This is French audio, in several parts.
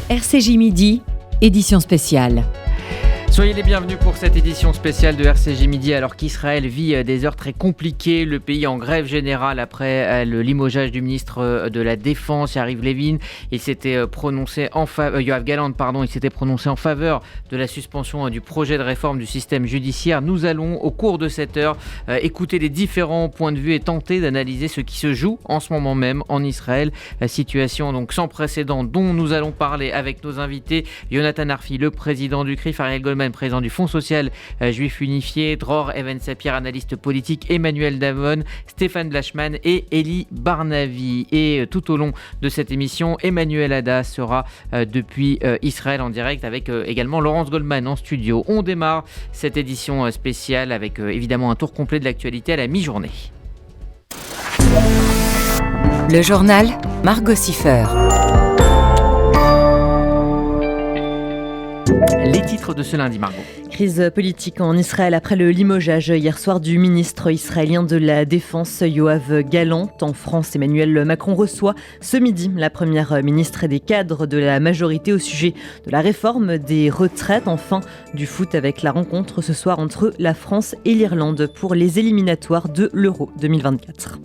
RCJ Midi, édition spéciale. Soyez les bienvenus pour cette édition spéciale de RCJ Midi alors qu'Israël vit des heures très compliquées. Le pays en grève générale après le limogeage du ministre de la Défense, Yariv Levin. Il s'était prononcé Yoav Gallant, il s'était prononcé en faveur de la suspension du projet de réforme du système judiciaire. Nous allons, au cours de cette heure, écouter les différents points de vue et tenter d'analyser ce qui se joue en ce moment même en Israël. La situation donc sans précédent dont nous allons parler avec nos invités. Yonatan Arfi, le président du CRIF, Ariel Goldman, président du Fonds social juif unifié, Dror Even-Sapir, analyste politique, Emmanuel Damon, Stéphane Blachman et Elie Barnavi. Et tout au long de cette émission, Emmanuel Ada sera depuis Israël en direct avec également Laurence Goldman en studio. On démarre cette édition spéciale avec évidemment un tour complet de l'actualité à la mi-journée. Le journal Margot Siffer. Les titres de ce lundi, Margot. Crise politique en Israël après le limogeage hier soir du ministre israélien de la Défense Yoav Gallant. En France, Emmanuel Macron reçoit ce midi la première ministre et des cadres de la majorité au sujet de la réforme des retraites. Enfin, du foot avec la rencontre ce soir entre la France et l'Irlande pour les éliminatoires de l'Euro 2024.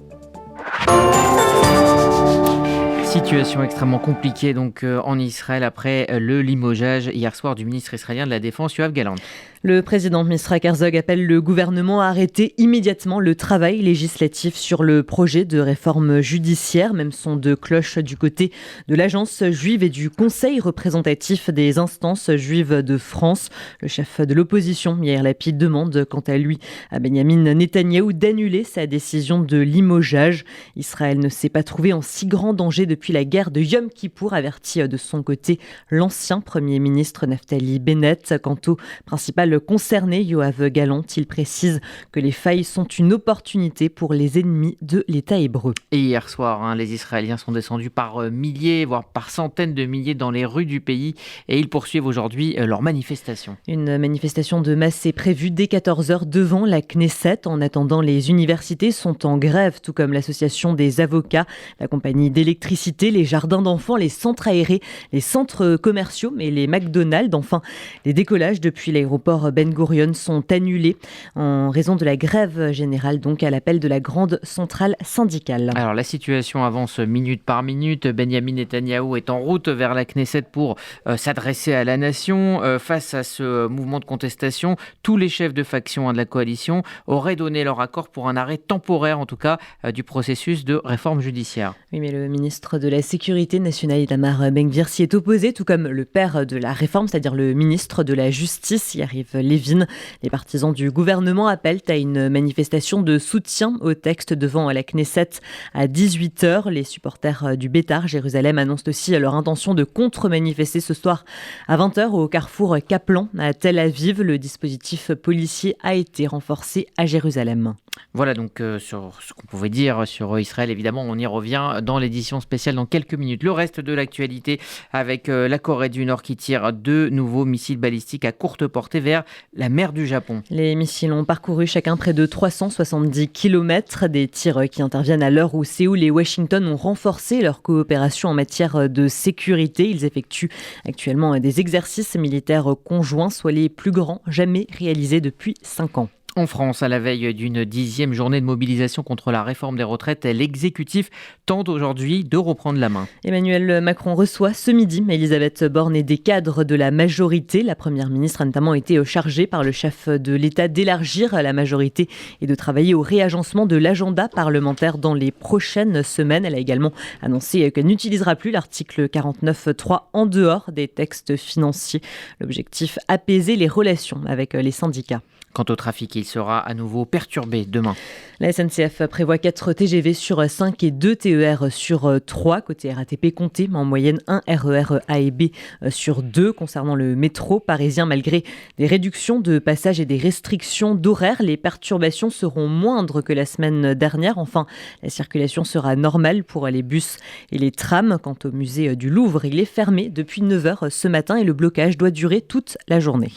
Situation extrêmement compliquée donc en Israël après le limogeage hier soir du ministre israélien de la Défense, Yoav Gallant. Le président Yitzhak Herzog appelle le gouvernement à arrêter immédiatement le travail législatif sur le projet de réforme judiciaire. Même son de cloche du côté de l'agence juive et du conseil représentatif des instances juives de France. Le chef de l'opposition, Yair Lapid, demande quant à lui à Benyamin Netanyahou d'annuler sa décision de limogeage. Israël ne s'est pas trouvé en si grand danger depuis la guerre de Yom Kippour, averti de son côté l'ancien Premier ministre Naftali Bennett. Quant au principal concerné, Yoav Gallant, il précise que les failles sont une opportunité pour les ennemis de l'État hébreu. Et hier soir, les Israéliens sont descendus par milliers, voire par centaines de milliers dans les rues du pays et ils poursuivent aujourd'hui leur manifestation. Une manifestation de masse est prévue dès 14h devant la Knesset. En attendant, les universités sont en grève, tout comme l'association des avocats, la compagnie d'électricité, les jardins d'enfants, les centres aérés, les centres commerciaux et les McDonald's. Enfin, les décollages depuis l'aéroport Ben Gurion sont annulés en raison de la grève générale, donc à l'appel de la grande centrale syndicale. Alors la situation avance minute par minute. Benyamin Netanyahou est en route vers la Knesset pour s'adresser à la nation. Face à ce mouvement de contestation, tous les chefs de faction de la coalition auraient donné leur accord pour un arrêt temporaire, en tout cas, du processus de réforme judiciaire. Oui, mais le ministre de la Sécurité nationale, Itamar Ben-Gvir, s'y est opposé, tout comme le père de la réforme, c'est-à-dire le ministre de la Justice, Yariv Levin. Les partisans du gouvernement appellent à une manifestation de soutien au texte devant la Knesset à 18h. Les supporters du Bétar Jérusalem annoncent aussi leur intention de contre-manifester ce soir à 20h au carrefour Kaplan à Tel Aviv. Le dispositif policier a été renforcé à Jérusalem. Voilà donc sur ce qu'on pouvait dire sur Israël. Évidemment, on y revient dans l'édition spéciale dans quelques minutes. Le reste de l'actualité avec la Corée du Nord qui tire 2 nouveaux missiles balistiques à courte portée vers la mer du Japon. Les missiles ont parcouru chacun près de 370 km. Des tirs qui interviennent à l'heure où Séoul et Washington ont renforcé leur coopération en matière de sécurité. Ils effectuent actuellement des exercices militaires conjoints, soit les plus grands jamais réalisés depuis 5 ans. En France, à la veille d'une 10e journée de mobilisation contre la réforme des retraites, l'exécutif tente aujourd'hui de reprendre la main. Emmanuel Macron reçoit ce midi Elisabeth Borne et des cadres de la majorité. La première ministre a notamment été chargée par le chef de l'État d'élargir la majorité et de travailler au réagencement de l'agenda parlementaire dans les prochaines semaines. Elle a également annoncé qu'elle n'utilisera plus l'article 49.3 en dehors des textes financiers. L'objectif, apaiser les relations avec les syndicats. Quant au trafic, il sera à nouveau perturbé demain. La SNCF prévoit 4 TGV sur 5 et 2 TER sur 3. Côté RATP, comptez en moyenne 1 RER A et B sur 2. Concernant le métro parisien, malgré des réductions de passages et des restrictions d'horaire, les perturbations seront moindres que la semaine dernière. Enfin, la circulation sera normale pour les bus et les trams. Quant au musée du Louvre, il est fermé depuis 9h ce matin et le blocage doit durer toute la journée.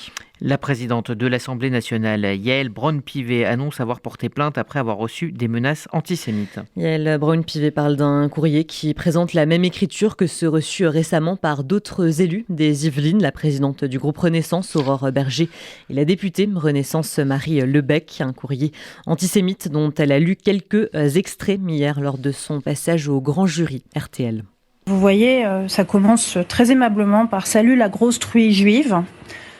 La présidente de l'Assemblée nationale, Yaël Braun-Pivet, annonce avoir porté plainte après avoir reçu des menaces antisémites. Yaël Braun-Pivet parle d'un courrier qui présente la même écriture que ceux reçus récemment par d'autres élus des Yvelines, la présidente du groupe Renaissance, Aurore Berger, et la députée Renaissance Marie Lebec. Un courrier antisémite dont elle a lu quelques extraits hier lors de son passage au grand jury RTL. Vous voyez, ça commence très aimablement par « Salut la grosse truie juive,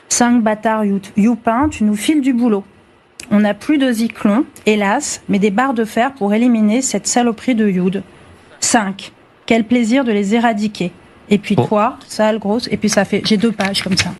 5 bâtards youpins, tu nous files du boulot. On n'a plus de zyklon, hélas, mais des barres de fer pour éliminer cette saloperie de Youd. 5. Quel plaisir de les éradiquer. Et puis toi, sale grosse, et puis ça fait... J'ai 2 pages comme ça. »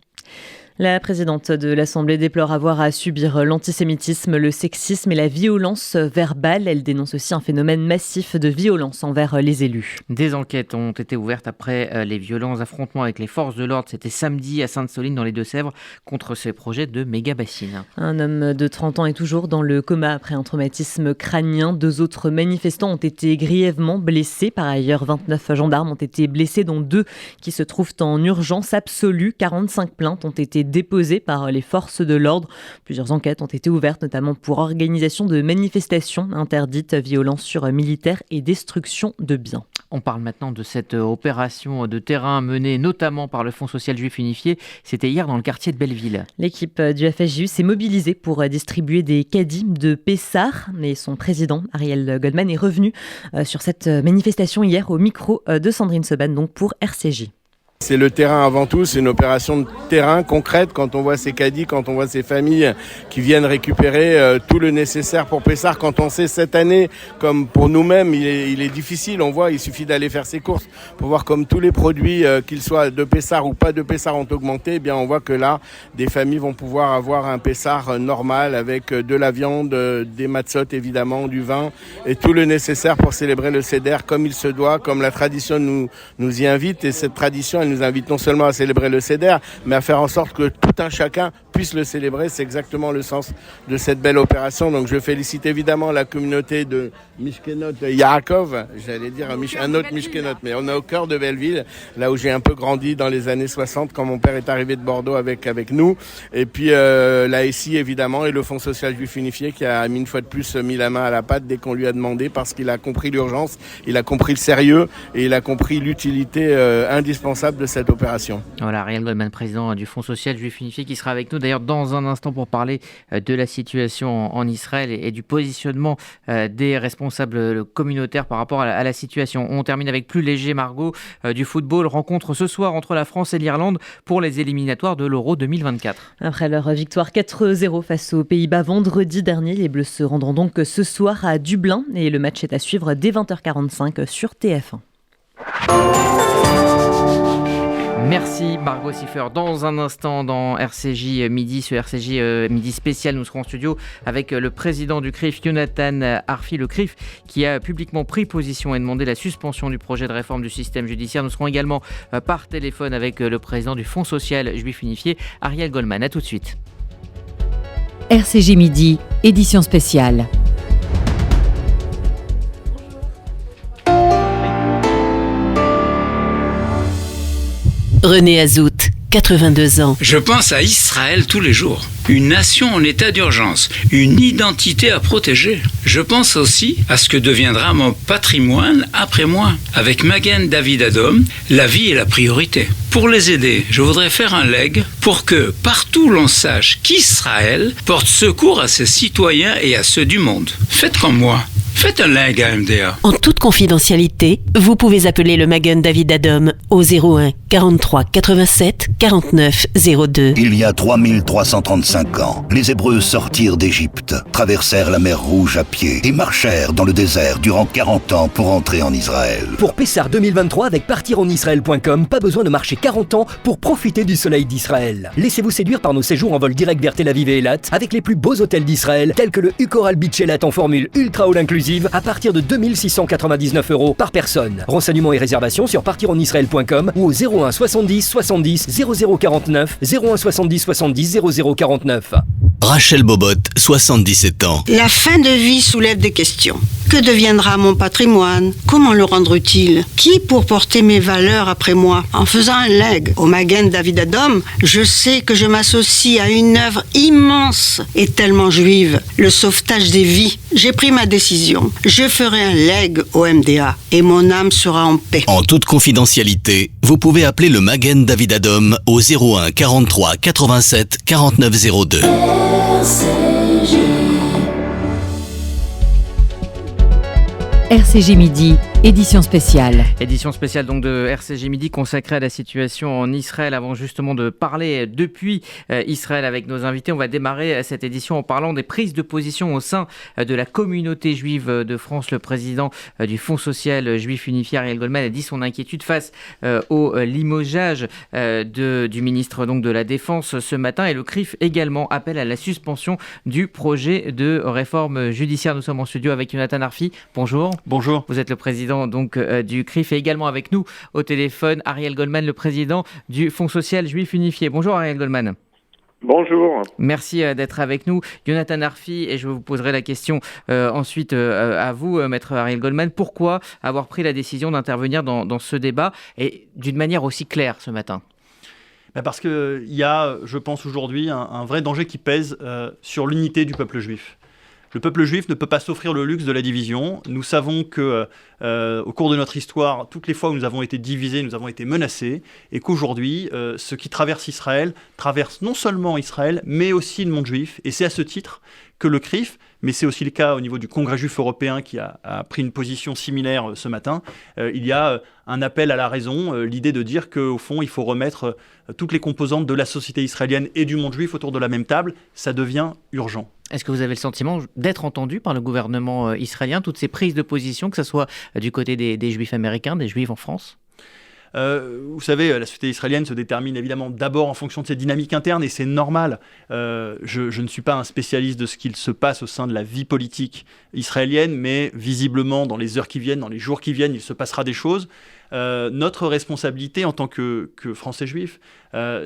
La présidente de l'Assemblée déplore avoir à subir l'antisémitisme, le sexisme et la violence verbale. Elle dénonce aussi un phénomène massif de violence envers les élus. Des enquêtes ont été ouvertes après les violents affrontements avec les forces de l'ordre. C'était samedi à Sainte-Soline dans les Deux-Sèvres contre ces projets de méga-bassines. Un homme de 30 ans est toujours dans le coma après un traumatisme crânien. 2 autres manifestants ont été grièvement blessés. Par ailleurs, 29 gendarmes ont été blessés, dont 2 qui se trouvent en urgence absolue. 45 plaintes ont été déposées par les forces de l'ordre. Plusieurs enquêtes ont été ouvertes, notamment pour organisation de manifestations interdites, violences sur militaires et destruction de biens. On parle maintenant de cette opération de terrain menée notamment par le Fonds social juif unifié. C'était hier dans le quartier de Belleville. L'équipe du FSJU s'est mobilisée pour distribuer des caddies de Pessard. Et son président, Ariel Goldman, est revenu sur cette manifestation hier au micro de Sandrine Seban, donc pour RCJ. C'est le terrain avant tout, c'est une opération de terrain concrète quand on voit ces caddies, quand on voit ces familles qui viennent récupérer tout le nécessaire pour Pessard. Quand on sait cette année, comme pour nous-mêmes, il est difficile, on voit, il suffit d'aller faire ses courses pour voir comme tous les produits, qu'ils soient de Pessard ou pas de Pessard, ont augmenté. Eh bien, on voit que là, des familles vont pouvoir avoir un Pessard normal avec de la viande, des matzot évidemment, du vin et tout le nécessaire pour célébrer le Seder comme il se doit, comme la tradition nous y invite. Et cette tradition, elle nous invite non seulement à célébrer le Seder, mais à faire en sorte que tout un chacun puisse le célébrer. C'est exactement le sens de cette belle opération. Donc je félicite évidemment la communauté de Mishkenot Yaakov, j'allais dire un autre Mishkenot, mais on est au cœur de Belleville, là où j'ai un peu grandi dans les années 60 quand mon père est arrivé de Bordeaux avec nous. Et puis la SI évidemment et le Fonds social juif unifié qui a une fois de plus mis la main à la pâte dès qu'on lui a demandé, parce qu'il a compris l'urgence, il a compris le sérieux et il a compris l'utilité indispensable de cette opération. Voilà, Ariel Goldman, président du Fonds social juif unifié, qui sera avec nous d'ailleurs dans un instant pour parler de la situation en Israël et du positionnement des responsables communautaires par rapport à la situation. On termine avec plus léger, Margot, du football. Rencontre ce soir entre la France et l'Irlande pour les éliminatoires de l'Euro 2024. Après leur victoire 4-0 face aux Pays-Bas vendredi dernier, les Bleus se rendront donc ce soir à Dublin et le match est à suivre dès 20h45 sur TF1. Merci Margot Siffer. Dans un instant, dans RCJ Midi, ce RCJ Midi spécial, nous serons en studio avec le président du CRIF, Yonatan Arfi. Le CRIF qui a publiquement pris position et demandé la suspension du projet de réforme du système judiciaire. Nous serons également par téléphone avec le président du Fonds social juif unifié, Ariel Goldman. A tout de suite. RCJ Midi, édition spéciale. René Azout, 82 ans. Je pense à Israël tous les jours. Une nation en état d'urgence, une identité à protéger. Je pense aussi à ce que deviendra mon patrimoine après moi. Avec Magen David Adom, la vie est la priorité. Pour les aider, je voudrais faire un leg pour que partout l'on sache qu'Israël porte secours à ses citoyens et à ceux du monde. Faites comme moi. Faites un leg à MDA. En toute confidentialité, vous pouvez appeler le Magen David Adom au 01 43 87 49 02. Il y a 3335 ans, les Hébreux sortirent d'Égypte, traversèrent la mer Rouge à pied et marchèrent dans le désert durant 40 ans pour entrer en Israël. Pour Pessar 2023 avec partirenisraël.com, pas besoin de marcher 40 ans pour profiter du soleil d'Israël. Laissez-vous séduire par nos séjours en vol direct vers Tel Aviv et Eilat avec les plus beaux hôtels d'Israël tels que le Ucoral Beach Eilat en formule ultra all inclusive à partir de 2699 € par personne. Renseignements et réservations sur partirenisraël.com ou au 01 70 70 0049 01 70 70 0049. Rachel Bobot, 77 ans. La fin de vie soulève des questions. Que deviendra mon patrimoine? Comment le rendre utile? Qui pour porter mes valeurs après moi? En faisant un legs au Magen David Adom, je sais que je m'associe à une œuvre immense et tellement juive, le sauvetage des vies. J'ai pris ma décision. Je ferai un legs au MDA et mon âme sera en paix. En toute confidentialité, vous pouvez appeler le Magen David Adom au 01 43 87 49 02. RCG Midi, édition spéciale. Édition spéciale donc de RCG Midi consacrée à la situation en Israël. Avant justement de parler depuis Israël avec nos invités, on va démarrer cette édition en parlant des prises de position au sein de la communauté juive de France. Le président du Fonds social juif unifié, Ariel Goldman, a dit son inquiétude face au limogeage du ministre donc, de la Défense ce matin. Et le CRIF également appelle à la suspension du projet de réforme judiciaire. Nous sommes en studio avec Jonathan Arfi. Bonjour. Bonjour. Vous êtes le président donc du CRIF et également avec nous au téléphone Ariel Goldman, le président du Fonds social juif unifié. Bonjour Ariel Goldman. Bonjour. Merci d'être avec nous. Jonathan Arfi, et je vous poserai la question ensuite à vous, maître Ariel Goldman. Pourquoi avoir pris la décision d'intervenir dans ce débat et d'une manière aussi claire ce matin ? Parce qu'il y a, je pense aujourd'hui, un vrai danger qui pèse sur l'unité du peuple juif. Le peuple juif ne peut pas s'offrir le luxe de la division. Nous savons que, au cours de notre histoire, toutes les fois où nous avons été divisés, nous avons été menacés, et qu'aujourd'hui, ce qui traverse Israël traverse non seulement Israël, mais aussi le monde juif. Et c'est à ce titre que le CRIF, mais c'est aussi le cas au niveau du Congrès juif européen qui a pris une position similaire ce matin, il y a un appel à la raison, l'idée de dire qu'au fond, il faut remettre toutes les composantes de la société israélienne et du monde juif autour de la même table. Ça devient urgent. Est-ce que vous avez le sentiment d'être entendu par le gouvernement israélien, toutes ces prises de position, que ce soit du côté des juifs américains, des juifs en France ? Vous savez, la société israélienne se détermine évidemment d'abord en fonction de ses dynamiques internes et c'est normal. Je ne suis pas un spécialiste de ce qu'il se passe au sein de la vie politique israélienne, mais visiblement dans les heures qui viennent, dans les jours qui viennent, il se passera des choses. Notre responsabilité en tant que Français juifs,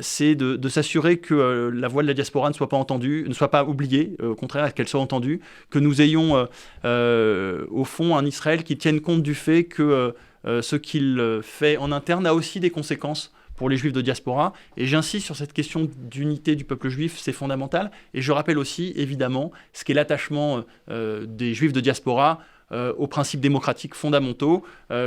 c'est de s'assurer que la voix de la diaspora ne soit pas entendue, ne soit pas oubliée, au contraire qu'elle soit entendue, que nous ayons au fond un Israël qui tienne compte du fait que ce qu'il fait en interne a aussi des conséquences pour les juifs de diaspora. Et j'insiste sur cette question d'unité du peuple juif, c'est fondamental. Et je rappelle aussi, évidemment, ce qu'est l'attachement des juifs de diaspora aux principes démocratiques fondamentaux,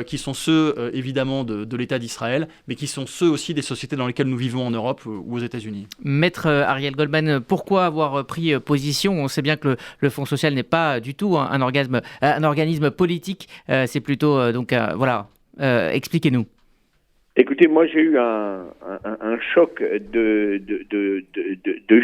qui sont ceux, évidemment, de l'État d'Israël, mais qui sont ceux aussi des sociétés dans lesquelles nous vivons en Europe ou aux États-Unis. Maître Ariel Goldman, pourquoi avoir pris position ? On sait bien que le Fonds social n'est pas du tout un organisme politique, c'est plutôt, voilà, expliquez-nous. Écoutez, moi j'ai eu un choc de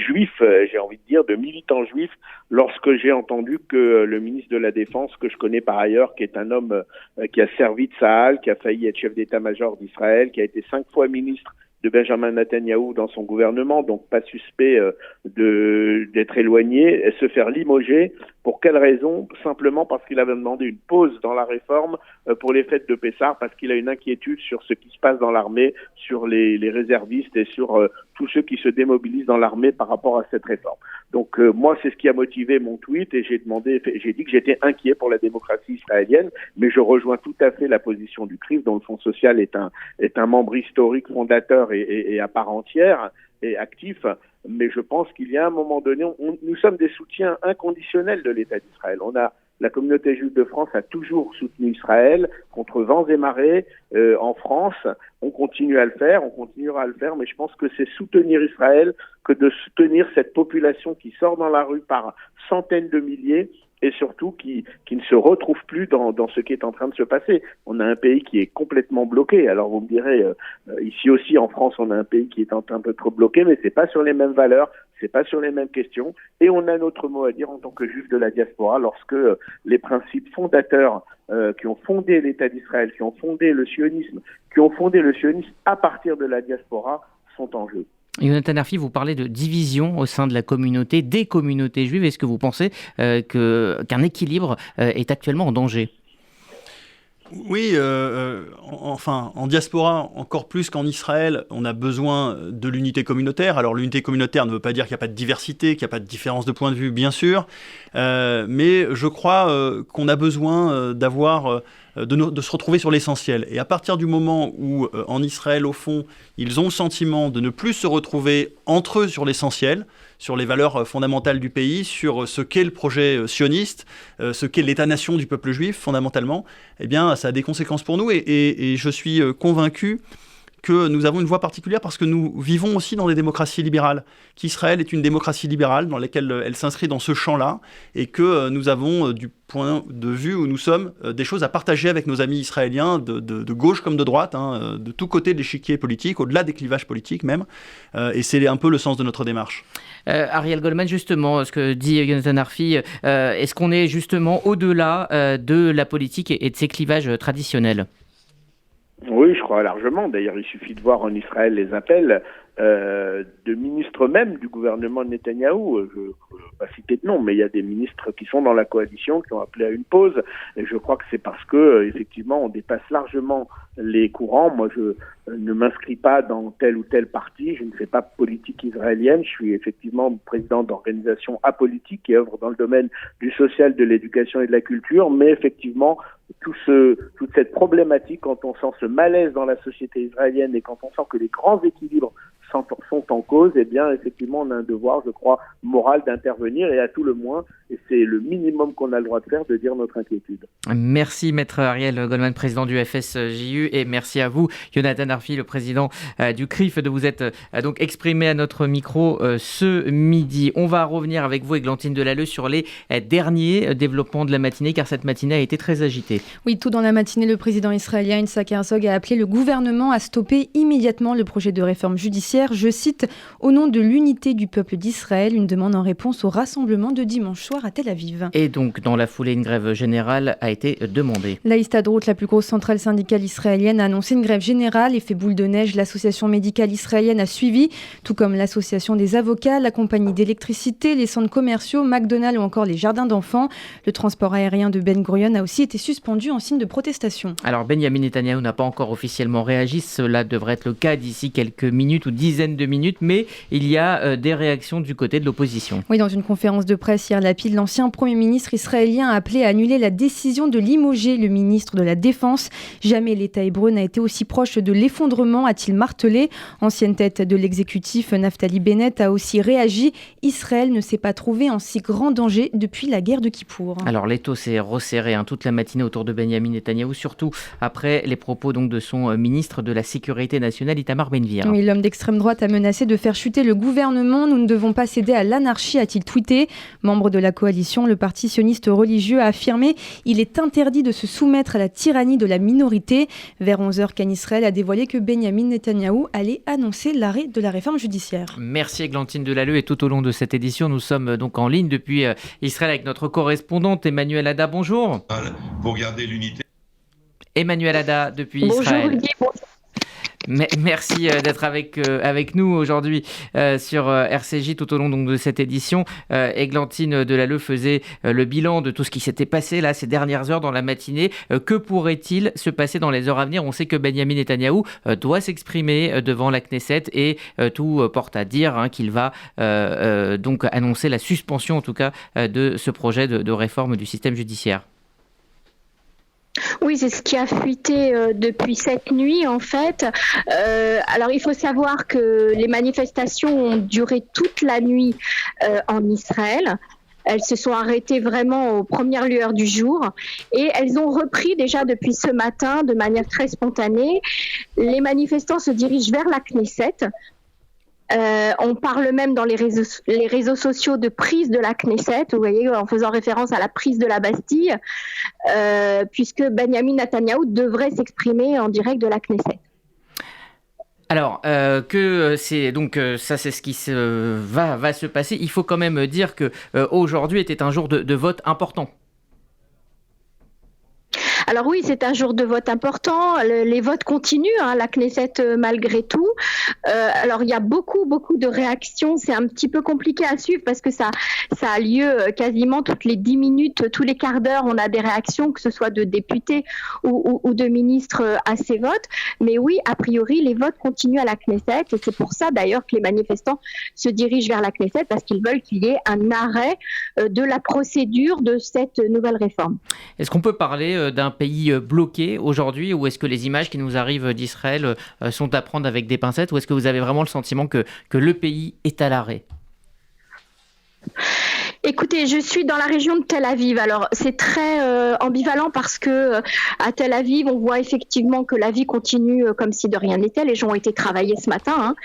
juifs, j'ai envie de dire, de militants juifs, lorsque j'ai entendu que le ministre de la Défense, que je connais par ailleurs, qui est un homme qui a servi de Tsahal, qui a failli être chef d'état-major d'Israël, qui a été 5 fois ministre de Benjamin Netanyahou dans son gouvernement, donc pas suspect d'être éloigné, et se faire limoger. Pour quelle raison ? Simplement parce qu'il avait demandé une pause dans la réforme pour les fêtes de Pessah, parce qu'il a une inquiétude sur ce qui se passe dans l'armée, sur les réservistes et sur tous ceux qui se démobilisent dans l'armée par rapport à cette réforme. Donc moi, c'est ce qui a motivé mon tweet et j'ai dit que j'étais inquiet pour la démocratie israélienne, mais je rejoins tout à fait la position du CRIF, dont le Fonds social est un membre historique, fondateur et à part entière et actif. Mais je pense qu'il y a un moment donné, nous sommes des soutiens inconditionnels de l'État d'Israël. La communauté juive de France a toujours soutenu Israël contre vents et marées en France. On continue à le faire, on continuera à le faire, mais je pense que c'est soutenir Israël que de soutenir cette population qui sort dans la rue par centaines de milliers et surtout qui ne se retrouve plus dans ce qui est en train de se passer. On a un pays qui est complètement bloqué. Alors vous me direz, ici aussi en France, on a un pays qui est un peu trop bloqué, mais c'est pas sur les mêmes valeurs, c'est pas sur les mêmes questions. Et on a notre mot à dire en tant que juifs de la diaspora lorsque les principes fondateurs qui ont fondé l'État d'Israël, qui ont fondé le sionisme à partir de la diaspora sont en jeu. Jonathan Arfi, vous parlez de division au sein de la communauté, des communautés juives. Est-ce que vous pensez qu'un équilibre est actuellement en danger ? Oui, enfin, en diaspora, encore plus qu'en Israël, on a besoin de l'unité communautaire. Alors, l'unité communautaire ne veut pas dire qu'il n'y a pas de diversité, qu'il n'y a pas de différence de point de vue, bien sûr, mais je crois qu'on a besoin de se retrouver sur l'essentiel. Et à partir du moment où, en Israël, au fond, ils ont le sentiment de ne plus se retrouver entre eux sur l'essentiel, sur les valeurs fondamentales du pays, sur ce qu'est le projet sioniste, ce qu'est l'État-nation du peuple juif, fondamentalement, eh bien, ça a des conséquences pour nous. Et je suis convaincu que nous avons une voie particulière parce que nous vivons aussi dans des démocraties libérales, qu'Israël est une démocratie libérale dans laquelle elle s'inscrit dans ce champ-là, et que nous avons, du point de vue où nous sommes, des choses à partager avec nos amis israéliens, de gauche comme de droite, de tous côtés de l'échiquier politique, au-delà des clivages politiques même, et c'est un peu le sens de notre démarche. Ariel Goldman, justement, ce que dit Yonatan Arfi, est-ce qu'on est justement au-delà de la politique et de ces clivages traditionnels ? Oui, je crois largement. D'ailleurs, il suffit de voir en Israël les appels de ministres même du gouvernement de Netanyahou. Je ne vais pas citer de nom, mais il y a des ministres qui sont dans la coalition qui ont appelé à une pause. Et je crois que c'est parce que, effectivement, on dépasse largement les courants. Moi, je ne m'inscris pas dans tel ou tel parti. Je ne fais pas politique israélienne. Je suis effectivement président d'organisations apolitiques qui œuvrent dans le domaine du social, de l'éducation et de la culture. Mais effectivement, toute cette problématique, quand on sent ce malaise dans la société israélienne et quand on sent que les grands équilibres sont en cause, eh bien, effectivement, on a un devoir, je crois, moral d'intervenir et à tout le moins, et c'est le minimum qu'on a le droit de faire, de dire notre inquiétude. Merci, Maître Ariel Goldman, président du FSJU, et merci à vous, Yonatan Arfi, le président du CRIF, de vous être donc exprimé à notre micro ce midi. On va revenir avec vous, Églantine Delalleux, sur les derniers développements de la matinée, car cette matinée a été très agitée. Oui, tout dans la matinée, le président israélien Yitzhak Herzog a appelé le gouvernement à stopper immédiatement le projet de réforme judiciaire, je cite, au nom de l'unité du peuple d'Israël, une demande en réponse au rassemblement de dimanche soir à Tel Aviv. Et donc, dans la foulée, une grève générale a été demandée. La Histadrout, la plus grosse centrale syndicale israélienne, a annoncé une grève générale. Effet boule de neige, l'association médicale israélienne a suivi, tout comme l'association des avocats, la compagnie d'électricité, les centres commerciaux, McDonald's ou encore les jardins d'enfants. Le transport aérien de Ben Gurion a aussi été suspendu en signe de protestation. Alors, Benyamin Netanyahou n'a pas encore officiellement réagi. Cela devrait être le cas d'ici quelques minutes ou dizaines de minutes, mais il y a des réactions du côté de l'opposition. Oui, dans une conférence de presse hier, Lapid, l'ancien Premier ministre israélien, a appelé à annuler la décision de limoger le ministre de la Défense. Jamais l'État hébreu n'a été aussi proche de l'effondrement, a-t-il martelé. Ancienne tête de l'exécutif, Naftali Bennett a aussi réagi. Israël ne s'est pas trouvé en si grand danger depuis la guerre de Kippour. Alors l'étau s'est resserré toute la matinée autour de Benyamin Netanyahou, surtout après les propos donc, de son ministre de la Sécurité nationale, Itamar Ben-Gvir. Oui, l'homme d'extrême droite a menacé de faire chuter le gouvernement. Nous ne devons pas céder à l'anarchie, a-t-il tweeté. Membre de la coalition, le parti sioniste religieux a affirmé « Il est interdit de se soumettre à la tyrannie de la minorité ». Vers 11h, Khan Israël a dévoilé que Benyamin Netanyahou allait annoncer l'arrêt de la réforme judiciaire. Merci Églantine Delalleux, et tout au long de cette édition, nous sommes donc en ligne depuis Israël avec notre correspondante Emmanuel Ada. Bonjour. Pour garder l'unité. Emmanuel Ada depuis Israël. Bonjour. Merci d'être avec nous aujourd'hui sur RCJ tout au long donc, de cette édition. Églantine Delalleux faisait le bilan de tout ce qui s'était passé là, ces dernières heures dans la matinée. Que pourrait-il se passer dans les heures à venir ? On sait que Benyamin Netanyahou doit s'exprimer devant la Knesset et tout porte à dire qu'il va donc annoncer la suspension en tout cas de ce projet de réforme du système judiciaire. Oui, c'est ce qui a fuité depuis cette nuit, en fait. Alors, il faut savoir que les manifestations ont duré toute la nuit en Israël. Elles se sont arrêtées vraiment aux premières lueurs du jour et elles ont repris déjà depuis ce matin de manière très spontanée. Les manifestants se dirigent vers la Knesset. On parle même dans les réseaux sociaux de prise de la Knesset, vous voyez, en faisant référence à la prise de la Bastille, puisque Benyamin Netanyahou devrait s'exprimer en direct de la Knesset. Alors, que c'est donc ça, c'est ce qui va se passer. Il faut quand même dire que aujourd'hui était un jour de vote important. Alors oui, c'est un jour de vote important. Les votes continuent, la Knesset malgré tout. Alors il y a beaucoup de réactions. C'est un petit peu compliqué à suivre parce que ça a lieu quasiment toutes les 10 minutes, tous les quarts d'heure. On a des réactions, que ce soit de députés ou de ministres à ces votes. Mais oui, a priori, les votes continuent à la Knesset. Et c'est pour ça d'ailleurs que les manifestants se dirigent vers la Knesset parce qu'ils veulent qu'il y ait un arrêt de la procédure de cette nouvelle réforme. Est-ce qu'on peut parler d'un pays bloqué aujourd'hui, ou est-ce que les images qui nous arrivent d'Israël sont à prendre avec des pincettes, ou est-ce que vous avez vraiment le sentiment que le pays est à l'arrêt ? Écoutez, je suis dans la région de Tel Aviv. Alors, c'est très ambivalent parce que à Tel Aviv, on voit effectivement que la vie continue comme si de rien n'était. Les gens ont été travailler ce matin.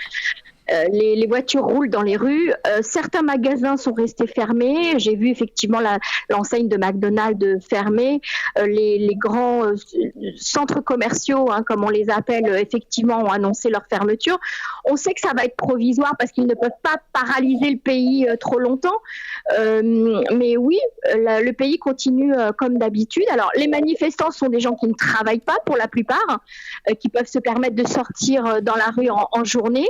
Les voitures roulent dans les rues. Certains magasins sont restés fermés. J'ai vu effectivement l'enseigne de McDonald's fermée. Les grands centres commerciaux, comme on les appelle, effectivement, ont annoncé leur fermeture. On sait que ça va être provisoire parce qu'ils ne peuvent pas paralyser le pays trop longtemps. Mais oui, le pays continue comme d'habitude. Alors, les manifestants sont des gens qui ne travaillent pas pour la plupart, qui peuvent se permettre de sortir dans la rue en journée.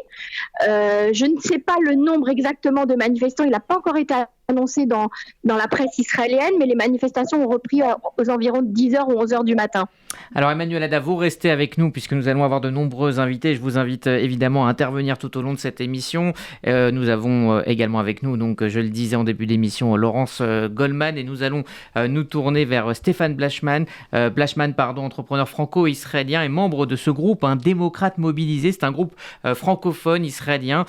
Je ne sais pas le nombre exactement de manifestants, il n'a pas encore été annoncé dans la presse israélienne, mais les manifestations ont repris aux environs de 10h ou 11h du matin. Alors Emmanuel Ada, vous restez avec nous puisque nous allons avoir de nombreux invités. Je vous invite évidemment à intervenir tout au long de cette émission. Nous avons également avec nous, donc je le disais en début d'émission, Laurence Goldman, et nous allons nous tourner vers Stéphane Blachman, entrepreneur franco-israélien et membre de ce groupe, un démocrate mobilisé. C'est un groupe francophone israélien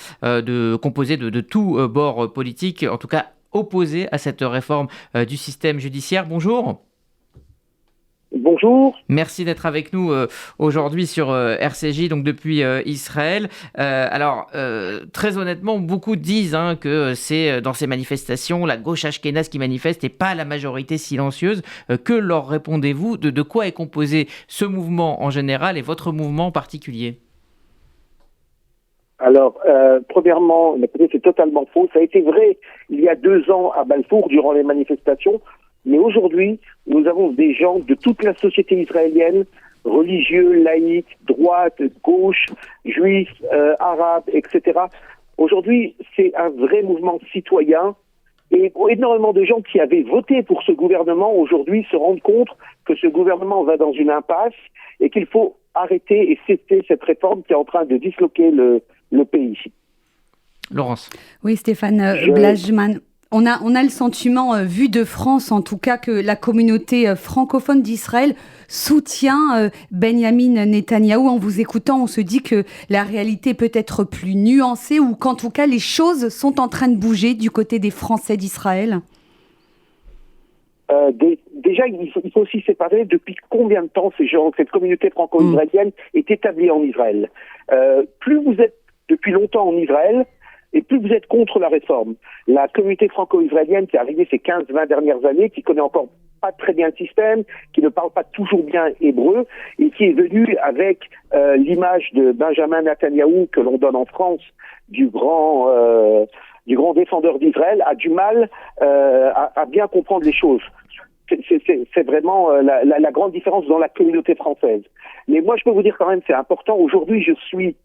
composé de tout bord politique, en tout cas opposé à cette réforme du système judiciaire. Bonjour. Bonjour. Merci d'être avec nous aujourd'hui sur RCJ, donc depuis Israël. Alors, très honnêtement, beaucoup disent que c'est dans ces manifestations la gauche ashkénaze qui manifeste et pas la majorité silencieuse. Que leur répondez-vous ? De quoi est composé ce mouvement en général et votre mouvement en particulier ? Alors, premièrement, peut-être c'est totalement faux. Ça a été vrai il y a 2 ans à Balfour durant les manifestations. Mais aujourd'hui, nous avons des gens de toute la société israélienne, religieux, laïcs, droite, gauche, juifs, arabes, etc. Aujourd'hui, c'est un vrai mouvement citoyen et énormément de gens qui avaient voté pour ce gouvernement aujourd'hui se rendent compte que ce gouvernement va dans une impasse et qu'il faut arrêter et cesser cette réforme qui est en train de disloquer le pays. Laurence. Oui, Stéphane Blachman. On a le sentiment, vu de France en tout cas, que la communauté francophone d'Israël soutient Benyamin Netanyahou. En vous écoutant, on se dit que la réalité peut être plus nuancée ou qu'en tout cas les choses sont en train de bouger du côté des Français d'Israël. Déjà, il faut aussi séparer depuis combien de temps cette communauté franco-israélienne est établie en Israël. Plus vous êtes depuis longtemps en Israël, et plus vous êtes contre la réforme. La communauté franco-israélienne qui est arrivée ces 15-20 dernières années, qui connaît encore pas très bien le système, qui ne parle pas toujours bien hébreu, et qui est venue avec l'image de Benjamin Netanyahou que l'on donne en France, du grand défendeur d'Israël, a du mal à bien comprendre les choses. C'est vraiment la grande différence dans la communauté française. Mais moi, je peux vous dire quand même, c'est important. Aujourd'hui, je suis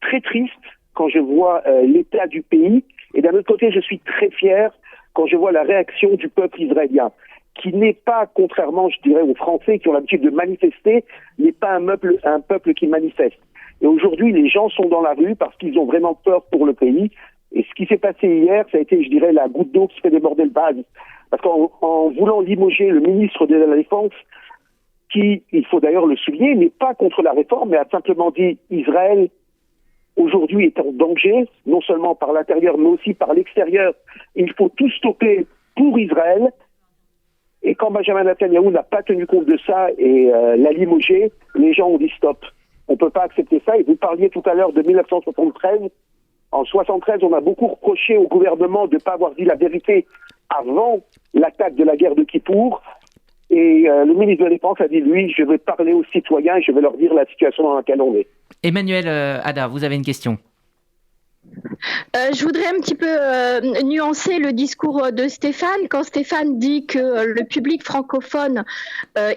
très triste quand je vois l'état du pays, et d'un autre côté, je suis très fier quand je vois la réaction du peuple israélien, qui n'est pas, contrairement, je dirais, aux Français qui ont l'habitude de manifester, n'est pas un peuple qui manifeste. Et aujourd'hui, les gens sont dans la rue parce qu'ils ont vraiment peur pour le pays. Et ce qui s'est passé hier, ça a été, je dirais, la goutte d'eau qui fait déborder le vase. Parce qu'en voulant limoger le ministre de la Défense, qui, il faut d'ailleurs le souligner, n'est pas contre la réforme, mais a simplement dit Israël aujourd'hui est en danger, non seulement par l'intérieur, mais aussi par l'extérieur. Il faut tout stopper pour Israël. Et quand Benjamin Netanyahou n'a pas tenu compte de ça et l'a limogé, les gens ont dit stop. On ne peut pas accepter ça. Et vous parliez tout à l'heure de 1973. En 1973, on a beaucoup reproché au gouvernement de ne pas avoir dit la vérité avant l'attaque de la guerre de Kippour. Et le ministre de la Défense a dit, lui, je vais parler aux citoyens et je vais leur dire la situation dans laquelle on est. Emmanuel Ada, vous avez une question. Je voudrais un petit peu nuancer le discours de Stéphane. Quand Stéphane dit que le public francophone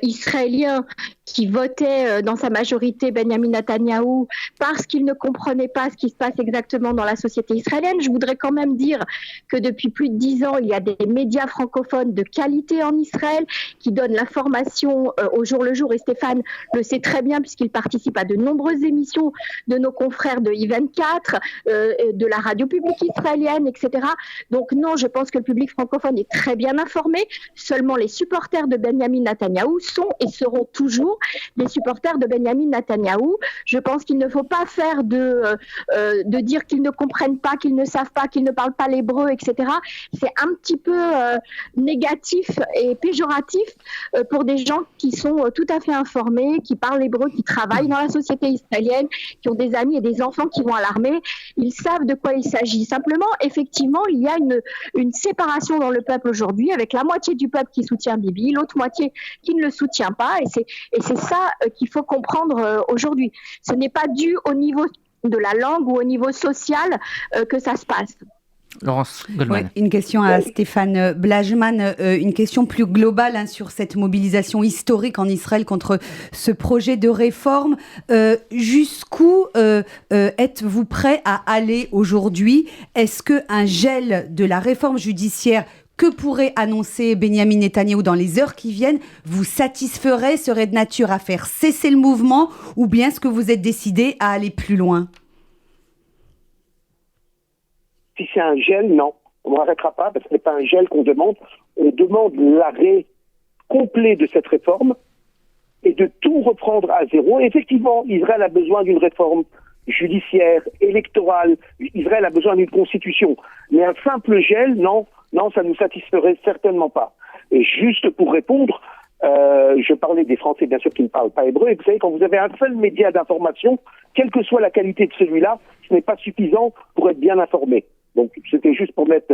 israélien qui votait dans sa majorité Benyamin Netanyahou parce qu'il ne comprenait pas ce qui se passe exactement dans la société israélienne, je voudrais quand même dire que depuis plus de 10 ans, il y a des médias francophones de qualité en Israël qui donnent l'information au jour le jour, et Stéphane le sait très bien puisqu'il participe à de nombreuses émissions de nos confrères de I24, de la radio publique israélienne, etc. Donc non, je pense que le public francophone est très bien informé. Seulement les supporters de Benyamin Netanyahou sont et seront toujours des supporters de Benyamin Netanyahou. Je pense qu'il ne faut pas faire de dire qu'ils ne comprennent pas, qu'ils ne savent pas, qu'ils ne parlent pas l'hébreu, etc. C'est un petit peu négatif et péjoratif pour des gens qui sont tout à fait informés, qui parlent l'hébreu, qui travaillent dans la société israélienne, qui ont des amis et des enfants qui vont à l'armée. Ils savent de quoi il s'agit. Simplement, effectivement, il y a une séparation dans le peuple aujourd'hui, avec la moitié du peuple qui soutient Bibi, l'autre moitié qui ne le soutient pas, et c'est ça qu'il faut comprendre aujourd'hui. Ce n'est pas dû au niveau de la langue ou au niveau social que ça se passe. Laurence Goldman. Ouais, une question à Stéphane Blajman, une question plus globale sur cette mobilisation historique en Israël contre ce projet de réforme. Jusqu'où êtes-vous prêt à aller aujourd'hui ? Est-ce qu'un gel de la réforme judiciaire que pourrait annoncer Benyamin Netanyahou dans les heures qui viennent vous satisferait, serait de nature à faire cesser le mouvement, ou bien est-ce que vous êtes décidé à aller plus loin ? Si c'est un gel, non. On n'arrêtera pas parce que ce n'est pas un gel qu'on demande. On demande l'arrêt complet de cette réforme et de tout reprendre à zéro. Et effectivement, Israël a besoin d'une réforme judiciaire, électorale. Israël a besoin d'une constitution. Mais un simple gel, non, ça ne nous satisferait certainement pas. Et juste pour répondre, je parlais des Français, bien sûr, qui ne parlent pas hébreu. Et vous savez, quand vous avez un seul média d'information, quelle que soit la qualité de celui-là, ce n'est pas suffisant pour être bien informé. Donc, c'était juste pour mettre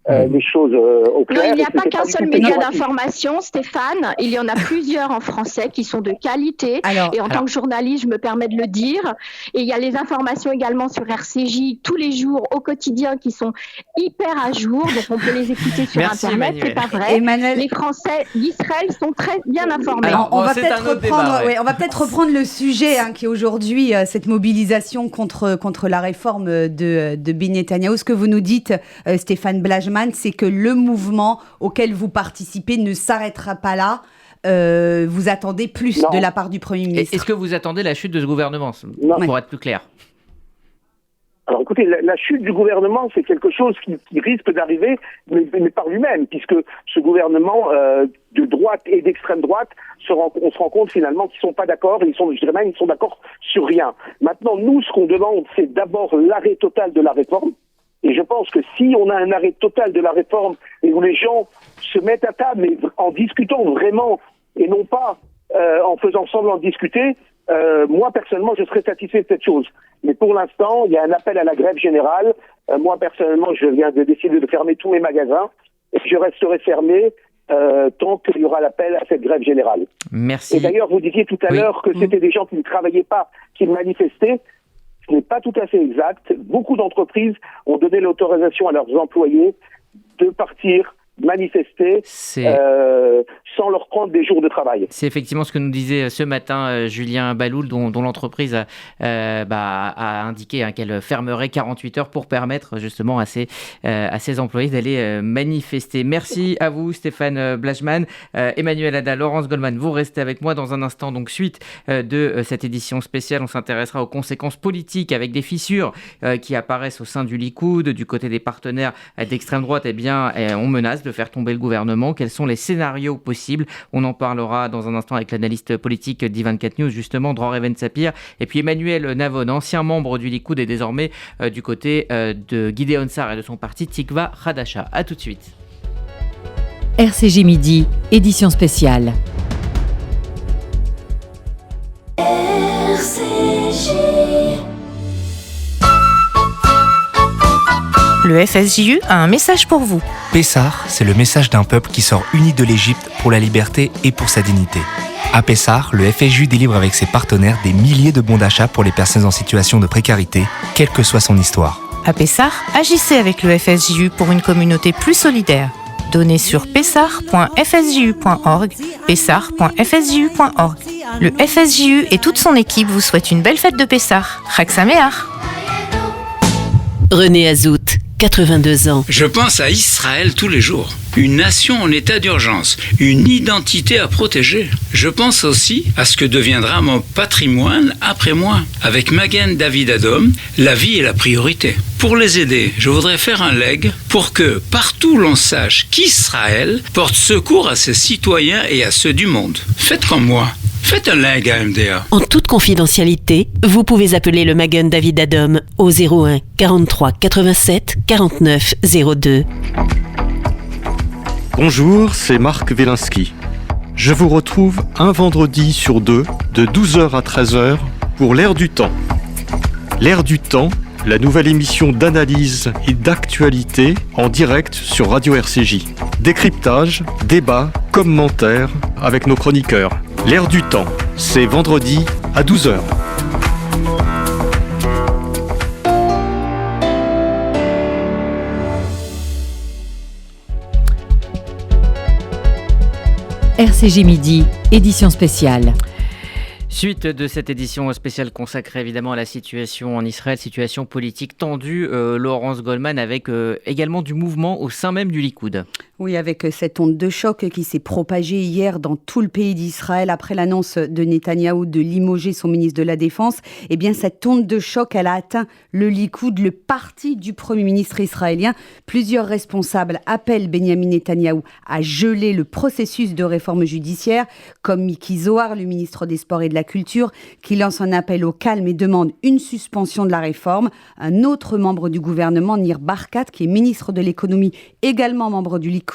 les choses au clair. Non, il n'y a pas qu'un seul média d'information, Stéphane. Il y en a plusieurs en français qui sont de qualité. Et en tant que journaliste, je me permets de le dire. Et il y a les informations également sur RCJ tous les jours, au quotidien, qui sont hyper à jour. Donc, on peut les écouter sur Internet. Emmanuel. C'est pas vrai. Emmanuel. Les Français d'Israël sont très bien informés. Alors, on va peut-être reprendre le sujet qui est aujourd'hui cette mobilisation contre la réforme de Benyamin Netanyahou. Ce que vous nous dites, Stéphane Blajman, c'est que le mouvement auquel vous participez ne s'arrêtera pas là. Vous attendez plus de la part du Premier ministre. Est-ce que vous attendez la chute de ce gouvernement, pour être plus clair ? Alors écoutez, la chute du gouvernement, c'est quelque chose qui risque d'arriver, mais par lui-même, puisque ce gouvernement de droite et d'extrême droite, on se rend compte finalement qu'ils ne sont pas d'accord, ils sont d'accord sur rien. Maintenant, nous, ce qu'on demande, c'est d'abord l'arrêt total de la réforme. Et je pense que si on a un arrêt total de la réforme et où les gens se mettent à table, mais en discutant vraiment, et non pas en faisant semblant de discuter, moi personnellement je serais satisfait de cette chose. Mais pour l'instant, il y a un appel à la grève générale. Moi personnellement, je viens de décider de fermer tous mes magasins et je resterai fermé tant qu'il y aura l'appel à cette grève générale. Merci. Et d'ailleurs, vous disiez tout à l'heure que c'était des gens qui ne travaillaient pas, qui manifestaient. Ce n'est pas tout à fait exact. Beaucoup d'entreprises ont donné l'autorisation à leurs employés de partir manifester sans leur prendre des jours de travail. C'est effectivement ce que nous disait ce matin Julien Baloul, dont l'entreprise a indiqué qu'elle fermerait 48 heures pour permettre justement à ses employés d'aller manifester. Merci à vous Stéphane Blajman, Emmanuel Ada, Laurence Goldman, vous restez avec moi dans un instant. Donc suite de cette édition spéciale, on s'intéressera aux conséquences politiques avec des fissures qui apparaissent au sein du Likoud, du côté des partenaires d'extrême droite. On menace de faire tomber le gouvernement. Quels sont les scénarios possibles ? On en parlera dans un instant avec l'analyste politique d'I24 News, justement, Dror Even Sapir. Et puis Emmanuel Navon, ancien membre du Likoud et désormais du côté de Gideon Sa'ar et de son parti Tikva Hadasha. A tout de suite. RCJ Midi, édition spéciale. RCJ. Le FSJU a un message pour vous. Pessah, c'est le message d'un peuple qui sort uni de l'Égypte pour la liberté et pour sa dignité. À Pessah, le FSJU délivre avec ses partenaires des milliers de bons d'achat pour les personnes en situation de précarité, quelle que soit son histoire. À Pessar, agissez avec le FSJU pour une communauté plus solidaire. Donnez sur pessar.fsju.org, pessar.fsju.org. Le FSJU et toute son équipe vous souhaitent une belle fête de Pessar. Chag Sameach. René Azout, 82 ans. Je pense à Israël tous les jours. Une nation en état d'urgence, une identité à protéger. Je pense aussi à ce que deviendra mon patrimoine après moi. Avec Magen David Adom, la vie est la priorité. Pour les aider, je voudrais faire un leg pour que partout l'on sache qu'Israël porte secours à ses citoyens et à ceux du monde. Faites comme moi. Faites un leg à MDA. En toute confidentialité, vous pouvez appeler le Magen David Adom au 01 43 87 49 02. Bonjour, c'est Marc Wielinski. Je vous retrouve un vendredi sur deux, de 12h à 13h, pour l'Air du Temps. L'Air du Temps, la nouvelle émission d'analyse et d'actualité en direct sur Radio RCJ. Décryptage, débat, commentaires avec nos chroniqueurs. L'Air du Temps, c'est vendredi à 12h. RCJ Midi, édition spéciale. Suite de cette édition spéciale consacrée évidemment à la situation en Israël, situation politique tendue, Laurence Goldman, avec également du mouvement au sein même du Likoud. Oui, avec cette onde de choc qui s'est propagée hier dans tout le pays d'Israël après l'annonce de Netanyahou de limoger son ministre de la Défense, eh bien cette onde de choc, elle a atteint le Likoud, le parti du Premier ministre israélien. Plusieurs responsables appellent Benjamin Netanyahou à geler le processus de réforme judiciaire, comme Miki Zohar, le ministre des Sports et de la Culture, qui lance un appel au calme et demande une suspension de la réforme. Un autre membre du gouvernement, Nir Barkat, qui est ministre de l'économie, également membre du Likoud,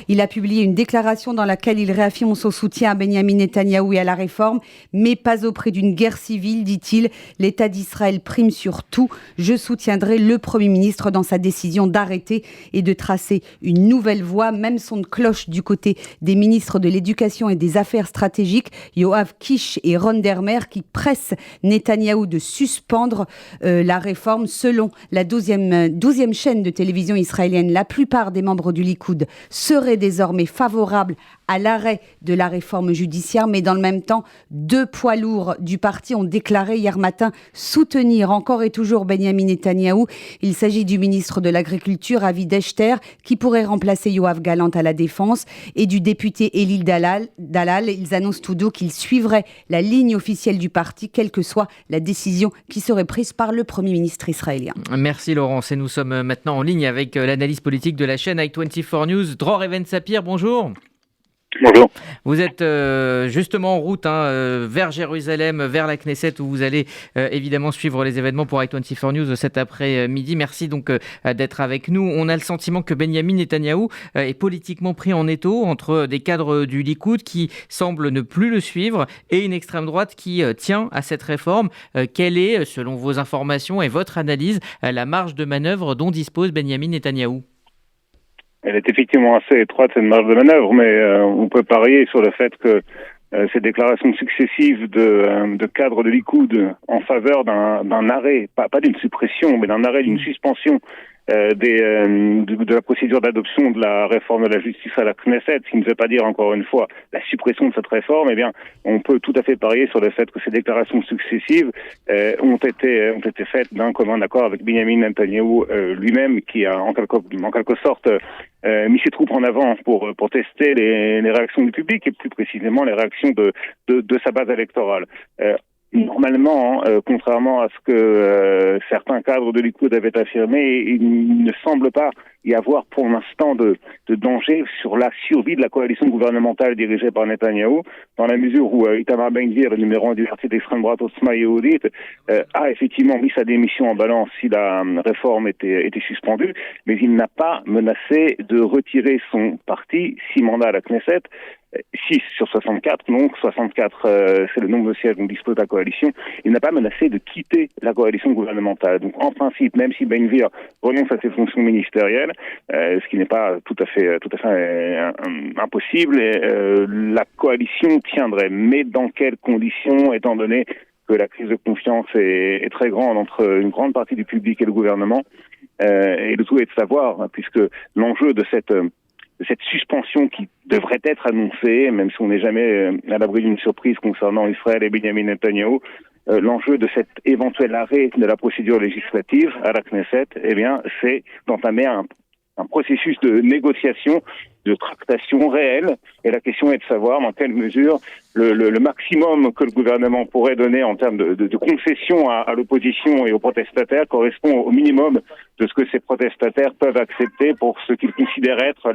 il a publié une déclaration dans laquelle il réaffirme son soutien à Benjamin Netanyahou et à la réforme, mais pas au prix d'une guerre civile, dit-il. L'État d'Israël prime sur tout. Je soutiendrai le Premier ministre dans sa décision d'arrêter et de tracer une nouvelle voie. Même son de cloche du côté des ministres de l'Éducation et des Affaires stratégiques, Yoav Kish et Ron Dermer, qui pressent Netanyahou de suspendre la réforme. Selon la 12e chaîne de télévision israélienne, la plupart des membres du Likoud seraient désormais favorables à l'arrêt de la réforme judiciaire, mais dans le même temps, deux poids lourds du parti ont déclaré hier matin soutenir encore et toujours Benjamin Netanyahou. Il s'agit du ministre de l'Agriculture, Avi Dechter, qui pourrait remplacer Yoav Gallant à la Défense, et du député Elil Dalal. Ils annoncent tous deux qu'ils suivraient la ligne officielle du parti, quelle que soit la décision qui serait prise par le Premier ministre israélien. Merci Laurence, et nous sommes maintenant en ligne avec l'analyse politique de la chaîne i24 News. Dror Even Sapir, bonjour. Bonjour. Vous êtes justement en route vers Jérusalem, vers la Knesset, où vous allez évidemment suivre les événements pour i24 News cet après-midi. Merci donc d'être avec nous. On a le sentiment que Benjamin Netanyahou est politiquement pris en étau entre des cadres du Likoud qui semblent ne plus le suivre et une extrême droite qui tient à cette réforme. Quelle est, selon vos informations et votre analyse, la marge de manœuvre dont dispose Benjamin Netanyahou ? Elle est effectivement assez étroite, cette marge de manœuvre, mais on peut parier sur le fait que ces déclarations successives de cadres de Likoud en faveur d'un arrêt, pas d'une suppression, mais d'un arrêt, d'une suspension de la procédure d'adoption de la réforme de la justice à la Knesset, ce qui ne veut pas dire encore une fois la suppression de cette réforme, eh bien, on peut tout à fait parier sur le fait que ces déclarations successives ont été faites d'un commun accord avec Benjamin Netanyahou lui-même, qui a en quelque sorte mis ses troupes en avant pour tester les réactions du public et plus précisément les réactions de sa base électorale. Normalement, contrairement à ce que certains cadres de Likoud avaient affirmé, il ne semble pas y avoir pour l'instant de danger sur la survie de la coalition gouvernementale dirigée par Netanyahou, dans la mesure où Itamar Ben-Gvir, le numéro 1 du parti d'extrême droite Otzma Yehudit, a effectivement mis sa démission en balance si la réforme était suspendue, mais il n'a pas menacé de retirer son parti, 6 mandats à la Knesset, 6 sur 64, donc 64 c'est le nombre de sièges dont dispose la coalition. Il n'a pas menacé de quitter la coalition gouvernementale. Donc en principe, même si Ben-Gvir renonce à ses fonctions ministérielles, ce qui n'est pas tout à fait impossible, la coalition tiendrait. Mais dans quelles conditions, étant donné que la crise de confiance est très grande entre une grande partie du public et le gouvernement, Et le tout est de savoir, puisque l'enjeu de cette suspension qui devrait être annoncée, même si on n'est jamais à l'abri d'une surprise concernant Israël et Benjamin Netanyahou, l'enjeu de cet éventuel arrêt de la procédure législative à la Knesset, eh bien, c'est d'entamer un processus de négociation, de tractation réelle. Et la question est de savoir dans quelle mesure le maximum que le gouvernement pourrait donner en termes de concession à l'opposition et aux protestataires correspond au minimum de ce que ces protestataires peuvent accepter pour ce qu'ils considèrent être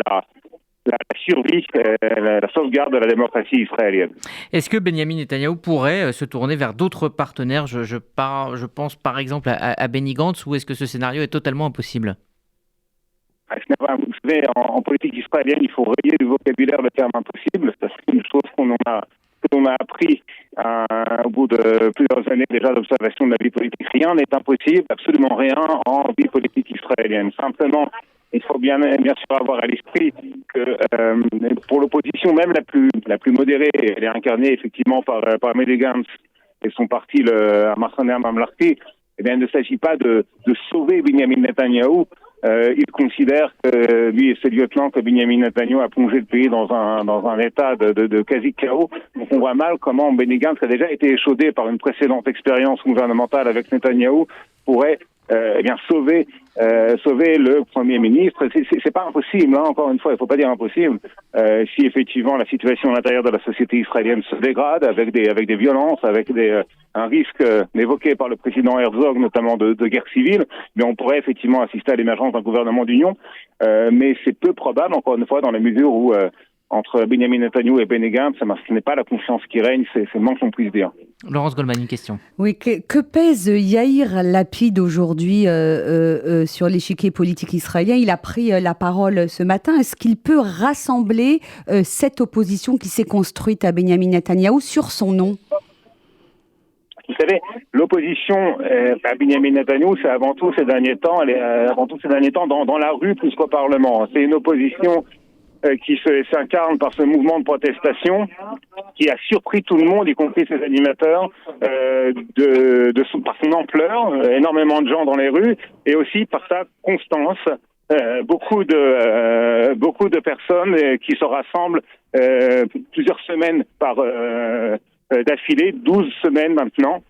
la survie, la sauvegarde de la démocratie israélienne. Est-ce que Benjamin Netanyahou pourrait se tourner vers d'autres partenaires ? Je pense par exemple à Benny Gantz, ou est-ce que ce scénario est totalement impossible ? Vous savez, en politique israélienne, il faut rayer du vocabulaire le terme impossible. C'est une chose qu'on a appris au bout de plusieurs années déjà d'observation de la vie politique. Rien n'est impossible, absolument rien en vie politique israélienne. Simplement, il faut bien sûr avoir à l'esprit que pour l'opposition, même la plus modérée, elle est incarnée effectivement par Benny Gantz et son parti, le Amachane Mamlarti. Eh bien, il ne s'agit pas de sauver Benjamin Netanyahou. Il considère que lui et ses lieutenants, que Benjamin Netanyahou a plongé le pays dans un état de quasi-chaos. Donc on voit mal comment Benny Gantz, qui a déjà été échaudé par une précédente expérience gouvernementale avec Netanyahou, pourrait sauver le Premier ministre. C'est pas impossible, hein, encore une fois, il faut pas dire impossible. Si effectivement la situation à l'intérieur de la société israélienne se dégrade avec des violences, avec un risque évoqué par le président Herzog, notamment de guerre civile, mais on pourrait effectivement assister à l'émergence d'un gouvernement d'union. Mais c'est peu probable, encore une fois, dans la mesure où entre Benjamin Netanyahou et Benny Gantz, ce n'est pas la confiance qui règne, c'est le moins qu'on puisse dire. Laurence Goldman, une question. Oui, que pèse Yair Lapid aujourd'hui sur l'échiquier politique israélien ? Il a pris la parole ce matin. Est-ce qu'il peut rassembler cette opposition qui s'est construite à Benjamin Netanyahou sur son nom ? Vous savez, l'opposition à Benjamin Netanyahou, c'est avant tout ces derniers temps, dans la rue plus qu'au Parlement. C'est une opposition qui s'incarne par ce mouvement de protestation qui a surpris tout le monde, y compris ses animateurs, par son ampleur, énormément de gens dans les rues, et aussi par sa constance. Beaucoup de personnes qui se rassemblent plusieurs semaines d'affilée, 12 semaines maintenant.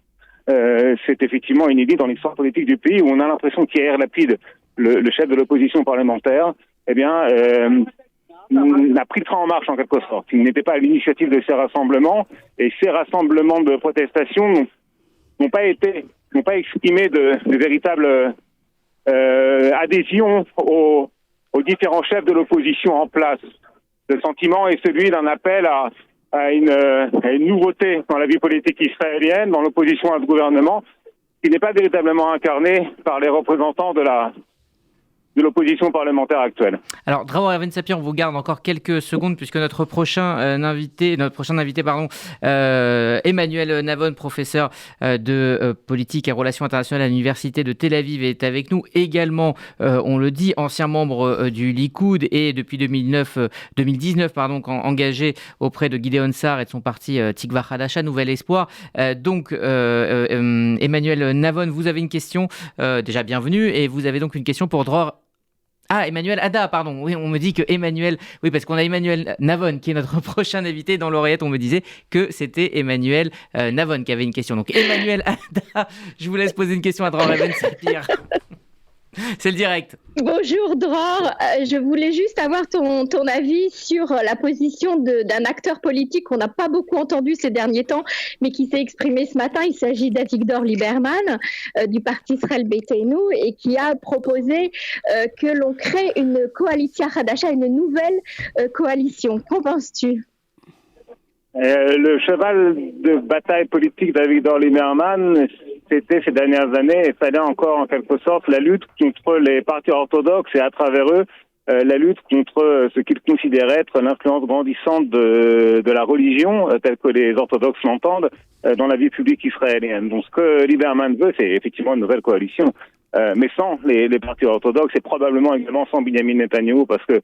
C'est effectivement inédit dans l'histoire politique du pays, où on a l'impression qu'Yair Lapid, le chef de l'opposition parlementaire, a pris le train en marche en quelque sorte. Il n'était pas à l'initiative de ces rassemblements, et ces rassemblements de protestation n'ont pas exprimé de véritable adhésion aux différents chefs de l'opposition en place. Le sentiment est celui d'un appel à une nouveauté dans la vie politique israélienne, dans l'opposition à ce gouvernement, qui n'est pas véritablement incarné par les représentants de l'opposition parlementaire actuelle. Alors, Dror Even-Sapir, on vous garde encore quelques secondes puisque notre prochain invité, Emmanuel Navon, professeur de politique et relations internationales à l'université de Tel Aviv, est avec nous. Également, on le dit, ancien membre du Likoud et depuis 2019, engagé auprès de Gideon Sa'ar et de son parti Tikva Hadasha, Nouvel Espoir. Emmanuel Navon, vous avez une question, déjà bienvenue, et vous avez donc une question pour Dror. Ah, Emmanuel Ada, pardon. Oui, on me dit que Emmanuel... Oui, parce qu'on a Emmanuel Navon qui est notre prochain invité. Dans l'oreillette, on me disait que c'était Emmanuel Navon qui avait une question. Donc, Emmanuel Ada, je vous laisse poser une question à Dror Even-Sapir. C'est le direct. Bonjour Dror, je voulais juste avoir ton avis sur la position d'un acteur politique qu'on n'a pas beaucoup entendu ces derniers temps, mais qui s'est exprimé ce matin. Il s'agit d'Avigdor Lieberman du parti Israël Beiteinu et qui a proposé que l'on crée une coalition Hadasha, une nouvelle coalition. Qu'en penses-tu ? Le cheval de bataille politique d'Avigdor Lieberman, c'était ces dernières années, et fallait encore en quelque sorte la lutte contre les partis orthodoxes et à travers eux la lutte contre ce qu'il considérait être l'influence grandissante de la religion, telle que les orthodoxes l'entendent, dans la vie publique israélienne. Donc ce que Lieberman veut, c'est effectivement une nouvelle coalition. mais sans les partis orthodoxes et probablement également sans Benjamin Netanyahou, parce que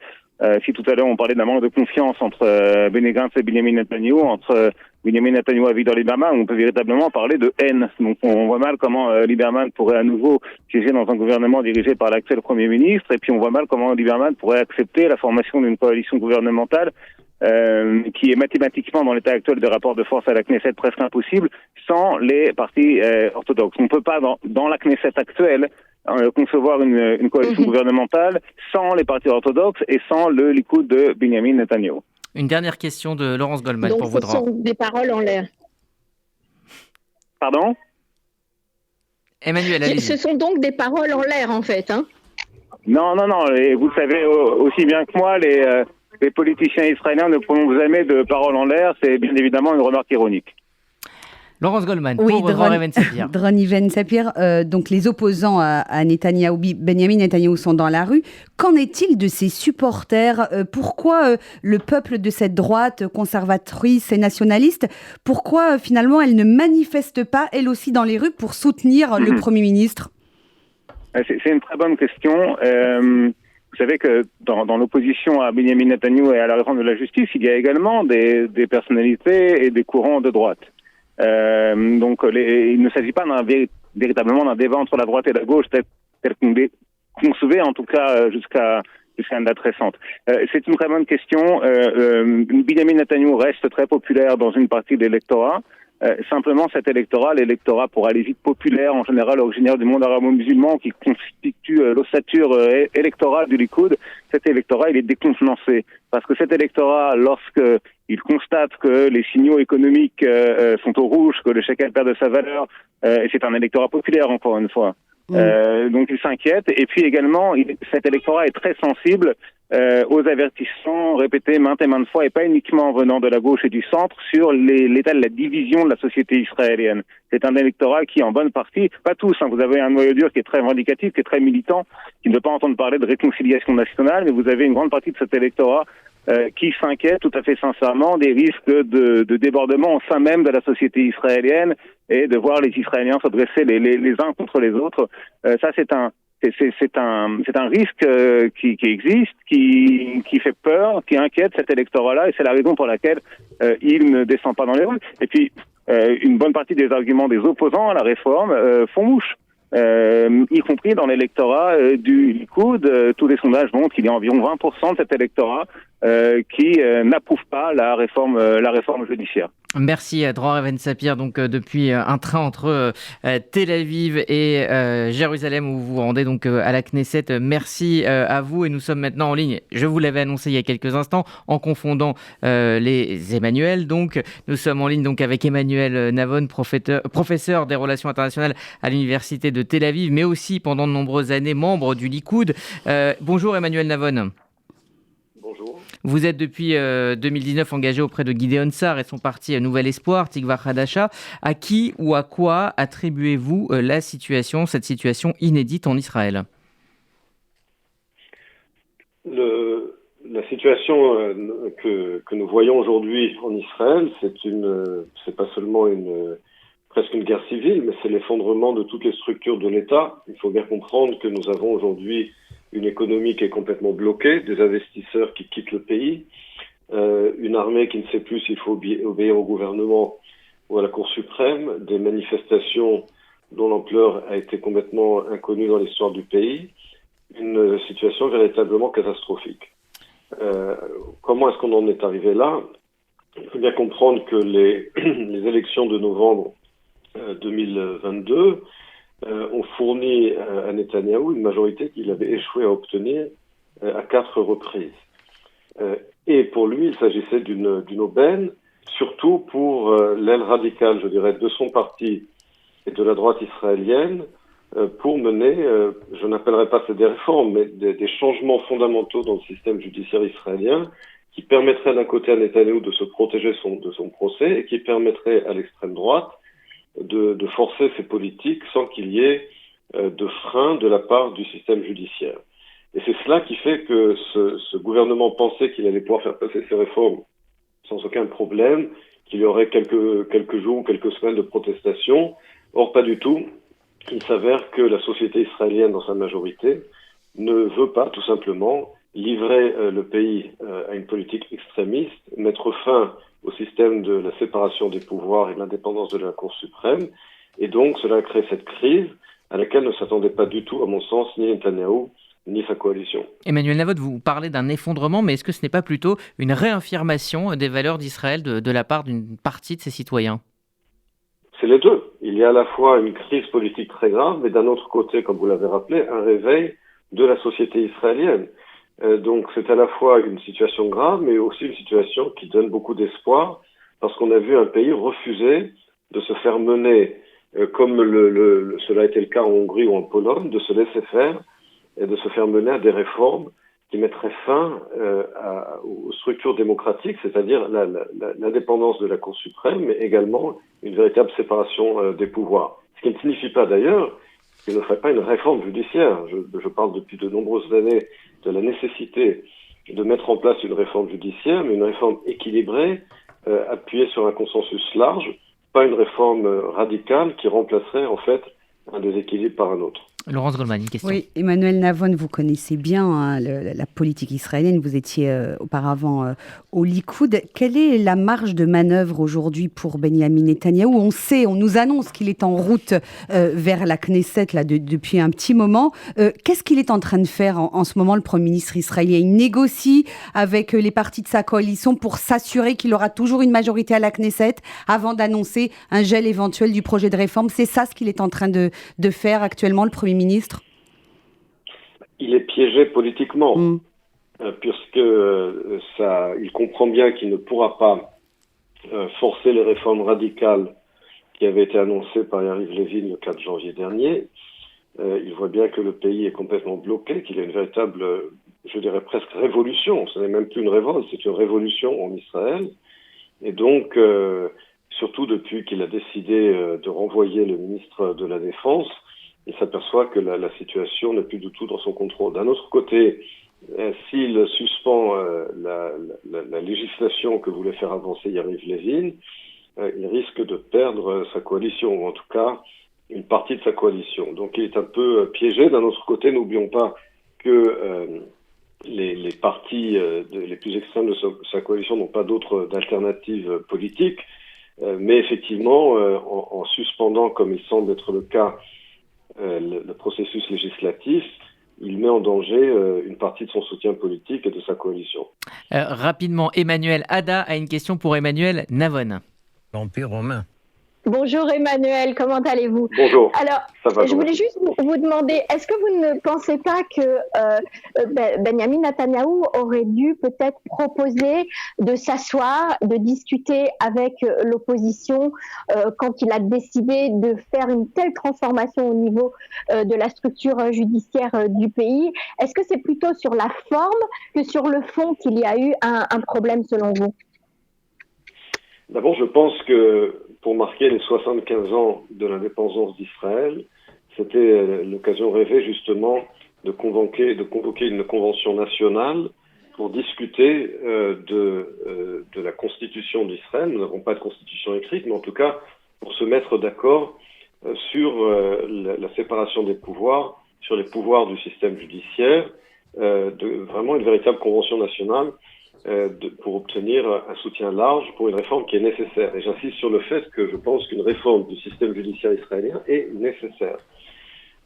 si tout à l'heure on parlait d'un manque de confiance entre Benny Gantz et Benjamin Netanyahou, entre Benjamin Netanyahou et Avigdor Lieberman, on peut véritablement parler de haine. Donc on voit mal comment Lieberman pourrait à nouveau siéger dans un gouvernement dirigé par l'actuel Premier ministre, et puis on voit mal comment Lieberman pourrait accepter la formation d'une coalition gouvernementale qui est mathématiquement dans l'état actuel des rapports de force à la Knesset presque impossible sans les partis orthodoxes. On ne peut pas dans la Knesset actuelle concevoir une coalition gouvernementale sans les partis orthodoxes et sans le Likoud de Benjamin Netanyahou. Une dernière question de Laurence Goldman Donc, pour vous. ce sont des paroles en l'air. Pardon ? Emmanuel, allez-y. Ce sont donc des paroles en l'air, en fait. Hein. Non. Et vous le savez aussi bien que moi, les politiciens israéliens ne prononcent jamais de paroles en l'air. C'est bien évidemment une remarque ironique. Laurence Goldman, oui, pour Dror Even-Sapir. Dror Even-Sapir, donc les opposants à Netanyahou, Benjamin Netanyahou sont dans la rue. Qu'en est-il de ses supporters ? Pourquoi le peuple de cette droite conservatrice et nationaliste, pourquoi finalement elle ne manifeste pas elle aussi dans les rues pour soutenir le Premier ministre ? C'est une très bonne question. Vous savez que dans l'opposition à Benjamin Netanyahou et à la réforme de la justice, il y a également des personnalités et des courants de droite. Donc il ne s'agit pas véritablement d'un débat entre la droite et la gauche tel qu'on concevait en tout cas jusqu'à une date récente. C'est une très bonne question. Benjamin Netanyahou reste très populaire dans une partie de l'électorat. Simplement cet électorat, l'électorat pour aller vite populaire, en général originaire du monde arabo-musulman, qui constitue l'ossature électorale du Likoud, cet électorat il est décontenancé. Parce que cet électorat, lorsque il constate que les signaux économiques sont au rouge, que le shekel perd de sa valeur, et c'est un électorat populaire encore une fois, donc il s'inquiète. Et puis également, cet électorat est très sensible aux avertissements répétés maintes et maintes fois, et pas uniquement venant de la gauche et du centre, sur l'état de la division de la société israélienne. C'est un électorat qui, en bonne partie, pas tous, vous avez un noyau dur qui est très vindicatif, qui est très militant, qui ne veut pas entendre parler de réconciliation nationale, mais vous avez une grande partie de cet électorat qui s'inquiète tout à fait sincèrement des risques de débordement au sein même de la société israélienne et de voir les Israéliens se dresser les uns contre les autres. Ça, c'est un risque qui existe, qui fait peur, qui inquiète cet électorat-là, et c'est la raison pour laquelle il ne descend pas dans les rues. Et puis, une bonne partie des arguments des opposants à la réforme font mouche. Y compris dans l'électorat du Likoud, tous les sondages montrent qu'il y a environ 20% de cet électorat qui n'approuve pas la réforme judiciaire. Merci à Dror Even-Sapir, donc depuis un train entre Tel Aviv et Jérusalem où vous vous rendez donc à la Knesset. Merci à vous, et nous sommes maintenant en ligne. Je vous l'avais annoncé il y a quelques instants en confondant les Emmanuel. Donc nous sommes en ligne donc avec Emmanuel Navon, professeur des relations internationales à l'université de Tel Aviv, mais aussi pendant de nombreuses années membre du Likoud. Bonjour Emmanuel Navon. Bonjour. Vous êtes depuis 2019 engagé auprès de Gideon Sa'ar et son parti Nouvel Espoir, Tikva Hadasha. À qui ou à quoi attribuez-vous cette situation inédite en Israël ? La situation que nous voyons aujourd'hui en Israël, c'est pas seulement presque une guerre civile, mais c'est l'effondrement de toutes les structures de l'État. Il faut bien comprendre que nous avons aujourd'hui une économie qui est complètement bloquée, des investisseurs qui quittent le pays, une armée qui ne sait plus s'il faut obéir au gouvernement ou à la Cour suprême, des manifestations dont l'ampleur a été complètement inconnue dans l'histoire du pays, une situation véritablement catastrophique. Comment est-ce qu'on en est arrivé là ? Il faut bien comprendre que les élections de novembre 2022 ont fourni à Netanyahou une majorité qu'il avait échoué à obtenir à 4 reprises. Et pour lui, il s'agissait d'une aubaine, surtout pour l'aile radicale, je dirais, de son parti et de la droite israélienne, pour mener, je n'appellerai pas ça des réformes, mais des changements fondamentaux dans le système judiciaire israélien qui permettraient d'un côté à Netanyahou de se protéger de son procès et qui permettraient à l'extrême droite de forcer ses politiques sans qu'il y ait de frein de la part du système judiciaire. Et c'est cela qui fait que ce gouvernement pensait qu'il allait pouvoir faire passer ses réformes sans aucun problème, qu'il y aurait quelques jours ou quelques semaines de protestation. Or, pas du tout. il s'avère que la société israélienne, dans sa majorité, ne veut pas, tout simplement, livrer le pays à une politique extrémiste, mettre fin au système de la séparation des pouvoirs et de l'indépendance de la Cour suprême. Et donc, cela a créé cette crise à laquelle ne s'attendait pas du tout, à mon sens, ni Netanyahou, ni sa coalition. Emmanuel Navod, vous parlez d'un effondrement, mais est-ce que ce n'est pas plutôt une réaffirmation des valeurs d'Israël de la part d'une partie de ses citoyens ? C'est les deux. Il y a à la fois une crise politique très grave, mais d'un autre côté, comme vous l'avez rappelé, un réveil de la société israélienne. Donc c'est à la fois une situation grave, mais aussi une situation qui donne beaucoup d'espoir, parce qu'on a vu un pays refuser de se faire mener, comme cela a été le cas en Hongrie ou en Pologne, de se laisser faire et de se faire mener à des réformes qui mettraient fin aux structures démocratiques, c'est-à-dire l'indépendance de la Cour suprême, mais également une véritable séparation des pouvoirs. Ce qui ne signifie pas d'ailleurs qu'il ne ferait pas une réforme judiciaire. Je parle depuis de nombreuses années de la nécessité de mettre en place une réforme judiciaire, mais une réforme équilibrée, appuyée sur un consensus large, pas une réforme radicale qui remplacerait en fait un déséquilibre par un autre. Laurence Goldman, une question. Oui, Emmanuel Navon, vous connaissez bien la politique israélienne, vous étiez auparavant au Likoud. Quelle est la marge de manœuvre aujourd'hui pour Benyamin Netanyahou ? On nous annonce qu'il est en route vers la Knesset depuis un petit moment. Qu'est-ce qu'il est en train de faire en ce moment, le Premier ministre israélien ? Il négocie avec les partis de sa coalition pour s'assurer qu'il aura toujours une majorité à la Knesset avant d'annoncer un gel éventuel du projet de réforme. C'est ça ce qu'il est en train de faire actuellement, le Premier ministre ? Il est piégé politiquement, puisque il comprend bien qu'il ne pourra pas forcer les réformes radicales qui avaient été annoncées par Yariv Levin le 4 janvier dernier. Il voit bien que le pays est complètement bloqué, qu'il y a une véritable, je dirais presque révolution. Ce n'est même plus une révolte, c'est une révolution en Israël. Et donc, surtout depuis qu'il a décidé de renvoyer le ministre de la Défense, il s'aperçoit que la situation n'est plus du tout dans son contrôle. D'un autre côté, s'il suspend la législation que voulait faire avancer Yariv Levin, il risque de perdre sa coalition, ou en tout cas une partie de sa coalition. Donc il est un peu piégé. D'un autre côté, n'oublions pas que les partis les plus extrêmes de sa coalition n'ont pas d'alternative politique, mais effectivement, en suspendant, comme il semble être le cas, le processus législatif, il met en danger une partie de son soutien politique et de sa coalition. Rapidement, Emmanuel Ada a une question pour Emmanuel Navon. L'Empire romain. Bonjour Emmanuel, comment allez-vous ? Bonjour. Alors, je voulais juste vous demander, est-ce que vous ne pensez pas que Benyamin Netanyahou aurait dû peut-être proposer de s'asseoir, de discuter avec l'opposition quand il a décidé de faire une telle transformation au niveau de la structure judiciaire du pays ? Est-ce que c'est plutôt sur la forme que sur le fond qu'il y a eu un problème selon vous ? D'abord, je pense que pour marquer les 75 ans de l'indépendance d'Israël, c'était l'occasion rêvée justement de convoquer une convention nationale pour discuter de la constitution d'Israël. Nous n'avons pas de constitution écrite, mais en tout cas pour se mettre d'accord sur la séparation des pouvoirs, sur les pouvoirs du système judiciaire, vraiment une véritable convention nationale pour obtenir un soutien large pour une réforme qui est nécessaire. Et j'insiste sur le fait que je pense qu'une réforme du système judiciaire israélien est nécessaire.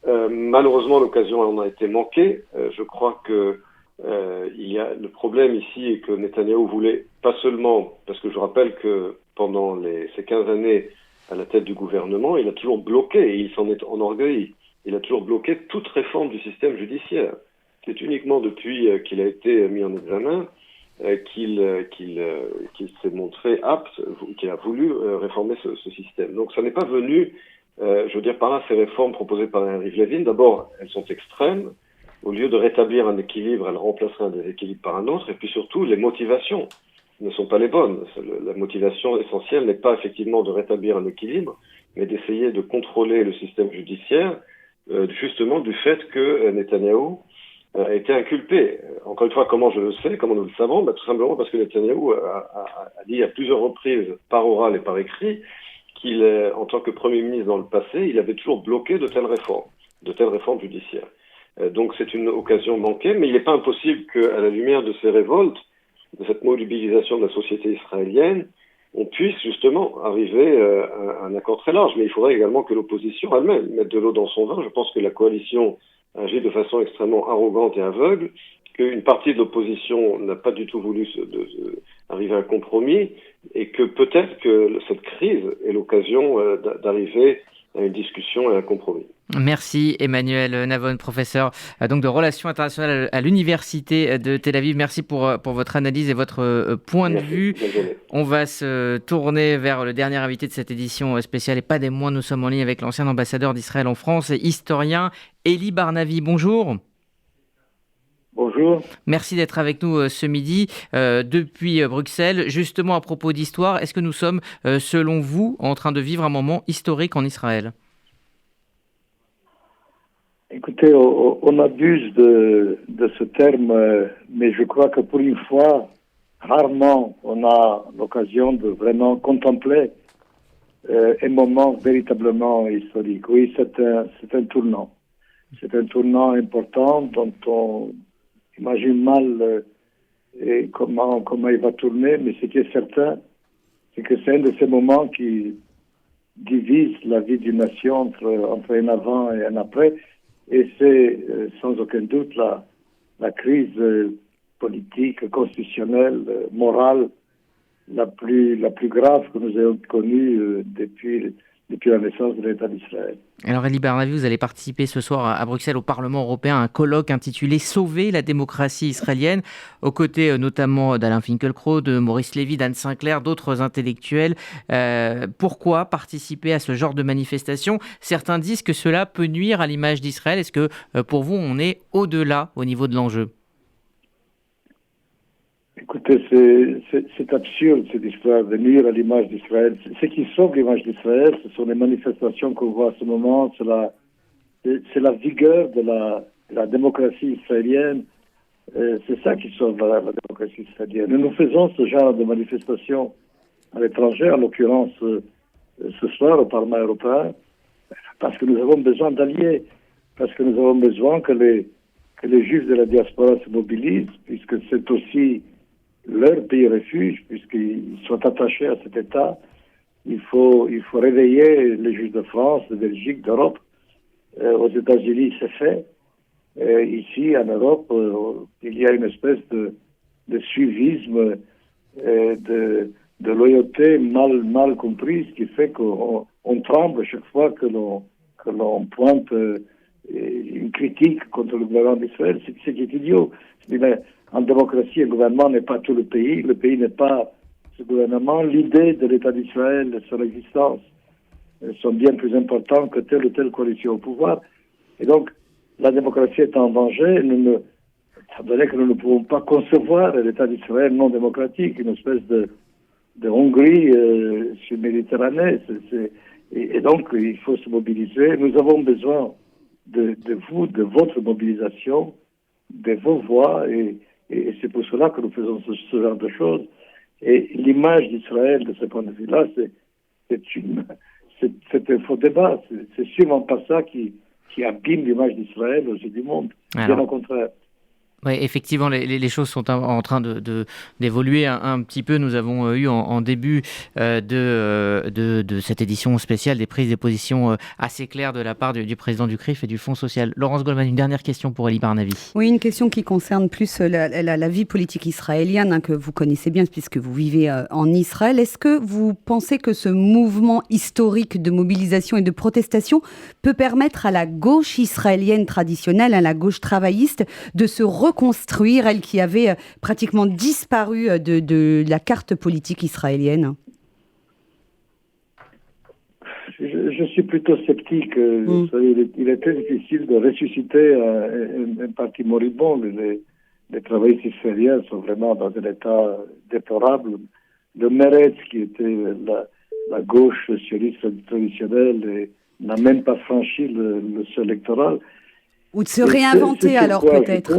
Malheureusement, l'occasion en a été manquée. Je crois que il y a le problème ici est que Netanyahou voulait pas seulement, parce que je rappelle que pendant ces 15 années à la tête du gouvernement, il a toujours bloqué, et il s'en est enorgueilli, il a toujours bloqué toute réforme du système judiciaire. C'est uniquement depuis qu'il a été mis en examen qu'il s'est montré apte, qu'il a voulu réformer ce système. Donc ça n'est pas venu, je veux dire par là, ces réformes proposées par Yariv Levin, d'abord elles sont extrêmes, au lieu de rétablir un équilibre, elles remplaceraient un déséquilibre par un autre, et puis surtout les motivations ne sont pas les bonnes. La motivation essentielle n'est pas effectivement de rétablir un équilibre, mais d'essayer de contrôler le système judiciaire, justement du fait que Netanyahou a été inculpé. Encore une fois, comment je le sais, comment nous le savons ? Tout simplement parce que Netanyahou a dit à plusieurs reprises, par oral et par écrit, en tant que Premier ministre dans le passé, il avait toujours bloqué de telles réformes judiciaires. Donc c'est une occasion manquée, mais il n'est pas impossible qu'à la lumière de ces révoltes, de cette mobilisation de la société israélienne, on puisse justement arriver à un accord très large. Mais il faudrait également que l'opposition elle-même mette de l'eau dans son vin. Je pense que la coalition agit de façon extrêmement arrogante et aveugle, qu'une partie de l'opposition n'a pas du tout voulu arriver à un compromis, et que peut-être que cette crise est l'occasion d'arriver à une discussion et à un compromis. Merci Emmanuel Navon, professeur donc de relations internationales à l'université de Tel Aviv. Merci pour votre analyse et votre point de vue. On va se tourner vers le dernier invité de cette édition spéciale et pas des moindres. Nous sommes en ligne avec l'ancien ambassadeur d'Israël en France et historien Eli Barnavi. Bonjour. Bonjour. Merci d'être avec nous ce midi depuis Bruxelles. Justement, à propos d'histoire, est-ce que nous sommes, selon vous, en train de vivre un moment historique en Israël ? Écoutez, on abuse de ce terme, mais je crois que pour une fois, rarement on a l'occasion de vraiment contempler un moment véritablement historique. Oui, c'est un tournant. C'est un tournant important dont on imagine mal comment il va tourner, mais ce qui est certain, c'est que c'est un de ces moments qui divise la vie d'une nation entre un avant et un après. Et c'est sans aucun doute la crise politique, constitutionnelle, morale la plus grave que nous ayons connue depuis la naissance de l'État d'Israël. Alors Eli Barnavi, vous allez participer ce soir à Bruxelles au Parlement européen à un colloque intitulé « Sauver la démocratie israélienne » aux côtés notamment d'Alain Finkielkraut, de Maurice Lévy, d'Anne Sinclair, d'autres intellectuels. Pourquoi participer à ce genre de manifestation ? Certains disent que cela peut nuire à l'image d'Israël. Est-ce que pour vous, on est au-delà au niveau de l'enjeu ? Écoutez, c'est absurde cette histoire de nuire à l'image d'Israël. Ce qui sauve l'image d'Israël, ce sont les manifestations qu'on voit à ce moment, c'est la vigueur de la démocratie israélienne. C'est ça qui sauve la démocratie israélienne. Nous faisons ce genre de manifestations à l'étranger, en l'occurrence ce soir au Parlement européen, parce que nous avons besoin d'alliés, parce que nous avons besoin que les Juifs de la diaspora se mobilisent, puisque c'est aussi leur pays refuge, puisqu'ils sont attachés à cet État. Il faut réveiller les Juifs de France, de Belgique, d'Europe. Aux États-Unis, c'est fait. Ici, en Europe, il y a une espèce de suivisme, de loyauté mal comprise, qui fait qu'on tremble chaque fois que l'on pointe une critique contre le gouvernement d'Israël. C'est idiot. En démocratie, un gouvernement n'est pas tout le pays n'est pas ce gouvernement. L'idée de l'État d'Israël, son existence, sont bien plus importantes que telle ou telle coalition au pouvoir. Et donc, la démocratie est en danger. Ça veut dire que nous ne pouvons pas concevoir l'État d'Israël non démocratique, une espèce de Hongrie sur Méditerranée. Et donc, il faut se mobiliser. Nous avons besoin de vous, de votre mobilisation, de vos voix, et c'est pour cela que nous faisons ce genre de choses. Et l'image d'Israël, de ce point de vue-là, c'est un faux débat. C'est sûrement pas ça qui abîme l'image d'Israël aux yeux du monde. Bien au contraire. Oui, effectivement, les choses sont en train d'évoluer un petit peu. Nous avons eu en début de cette édition spéciale des prises de position assez claires de la part du président du CRIF et du Fonds social. Laurence Goldman, une dernière question pour Eli Barnavi. Oui, une question qui concerne plus la vie politique israélienne, que vous connaissez bien puisque vous vivez en Israël. Est-ce que vous pensez que ce mouvement historique de mobilisation et de protestation peut permettre à la gauche israélienne traditionnelle, à la gauche travailliste, de se reconstruire, elle qui avait pratiquement disparu de la carte politique israélienne? Je suis plutôt sceptique. Vous savez, il est très difficile de ressusciter un parti moribond. Les travaillistes israéliens sont vraiment dans un état déplorable. Le Meretz, qui était la gauche sioniste traditionnelle, n'a même pas franchi le seuil électoral. Ou de se réinventer alors peut-être.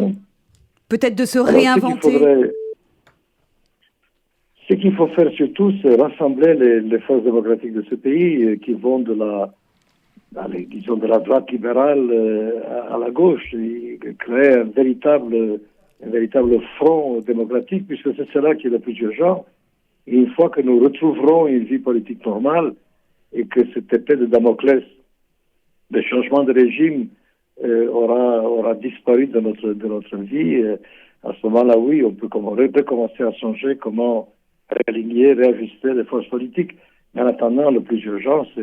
Peut-être de se réinventer. Ce qu'il faut faire surtout, c'est rassembler les forces démocratiques de ce pays qui vont de la droite libérale à la gauche, et créer un véritable front démocratique, puisque c'est cela qui est le plus urgent. Et une fois que nous retrouverons une vie politique normale et que cette épée de Damoclès, le changement de régime aura disparu de notre vie, à ce moment-là, oui, on peut recommencer à songer comment réaligner, réajuster les forces politiques. Mais en attendant, le plus urgent, ce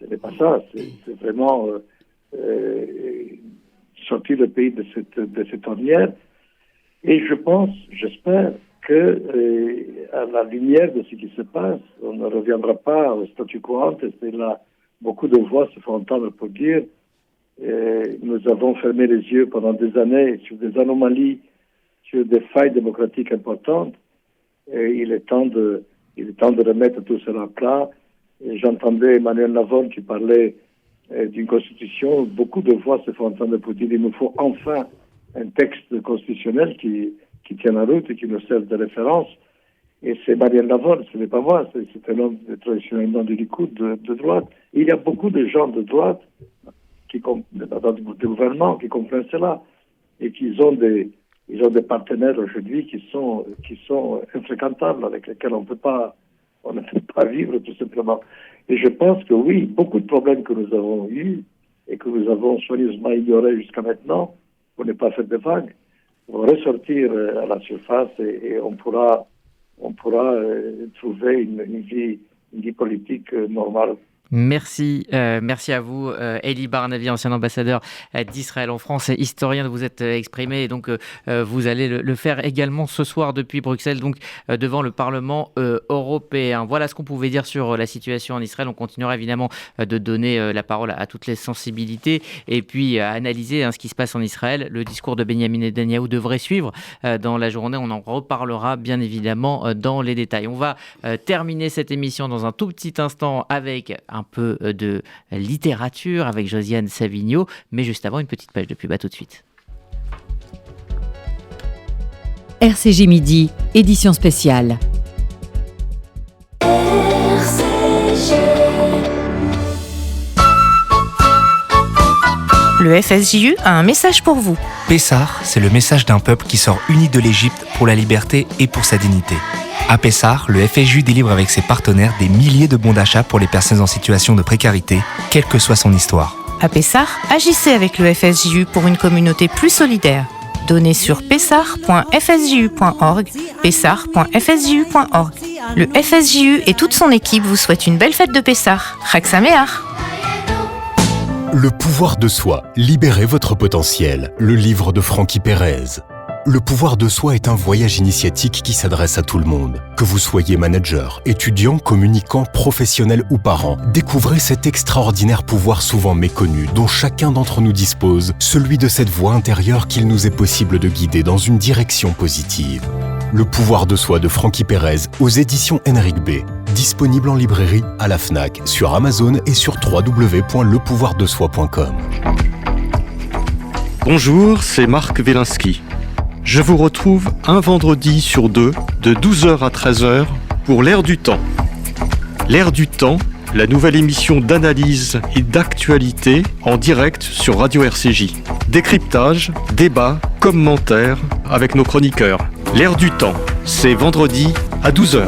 n'est pas ça. C'est vraiment sortir le pays de cette ornière. Et j'espère que, à la lumière de ce qui se passe, on ne reviendra pas au statu quo ante. C'est là, beaucoup de voix se font entendre pour dire nous avons fermé les yeux pendant des années sur des anomalies, sur des failles démocratiques importantes. Et il est temps de remettre tout cela à plat. Et j'entendais Emmanuel Navon qui parlait d'une constitution. Beaucoup de voix se font entendre pour dire qu'il nous faut enfin un texte constitutionnel qui tienne la route et qui nous serve de référence. Et c'est Emmanuel Navon, ce n'est pas moi, c'est un homme traditionnellement du Likoud, de droite. Et il y a beaucoup de gens de droite dans le gouvernement qui comprennent cela et qui ont des partenaires aujourd'hui qui sont infréquentables, avec lesquels on ne peut pas vivre tout simplement. Et je pense que oui, beaucoup de problèmes que nous avons eus et que nous avons soigneusement ignorés jusqu'à maintenant, pour ne pas faire de vagues, vont ressortir à la surface et on pourra trouver une vie politique normale. Merci à vous, Eli Barnavi, ancien ambassadeur d'Israël en France et historien, de vous être exprimé. Et donc, vous allez le faire également ce soir depuis Bruxelles, donc devant le Parlement européen. Voilà ce qu'on pouvait dire sur la situation en Israël. On continuera évidemment de donner la parole à toutes les sensibilités et puis à analyser ce qui se passe en Israël. Le discours de Benjamin Netanyahou devrait suivre dans la journée. On en reparlera bien évidemment dans les détails. On va terminer cette émission dans un tout petit instant avec un peu de littérature avec Josiane Savigno, mais juste avant, une petite page de pub. À tout de suite. RCJ Midi, édition spéciale. Le FSJU a un message pour vous. Pessah, c'est le message d'un peuple qui sort uni de l'Égypte pour la liberté et pour sa dignité. À Pessah, le FSJU délivre avec ses partenaires des milliers de bons d'achat pour les personnes en situation de précarité, quelle que soit son histoire. À Pessah, agissez avec le FSJU pour une communauté plus solidaire. Donnez sur pessah.fsju.org, pessah.fsju.org. Le FSJU et toute son équipe vous souhaitent une belle fête de Pessah. Chag Sameach. Le pouvoir de soi, libérez votre potentiel. Le livre de Francky Perez. Le pouvoir de soi est un voyage initiatique qui s'adresse à tout le monde. Que vous soyez manager, étudiant, communicant, professionnel ou parent, découvrez cet extraordinaire pouvoir souvent méconnu dont chacun d'entre nous dispose, celui de cette voix intérieure qu'il nous est possible de guider dans une direction positive. Le pouvoir de soi de Francky Perez aux éditions Henrik B. Disponible en librairie, à la Fnac, sur Amazon et sur www.lepouvardesoi.com. Bonjour, c'est Marc Wielinski. Je vous retrouve un vendredi sur deux, de 12h à 13h, pour l'Air du Temps. L'Air du Temps, la nouvelle émission d'analyse et d'actualité en direct sur Radio RCJ. Décryptage, débat, commentaires avec nos chroniqueurs. L'Air du Temps, c'est vendredi à 12h.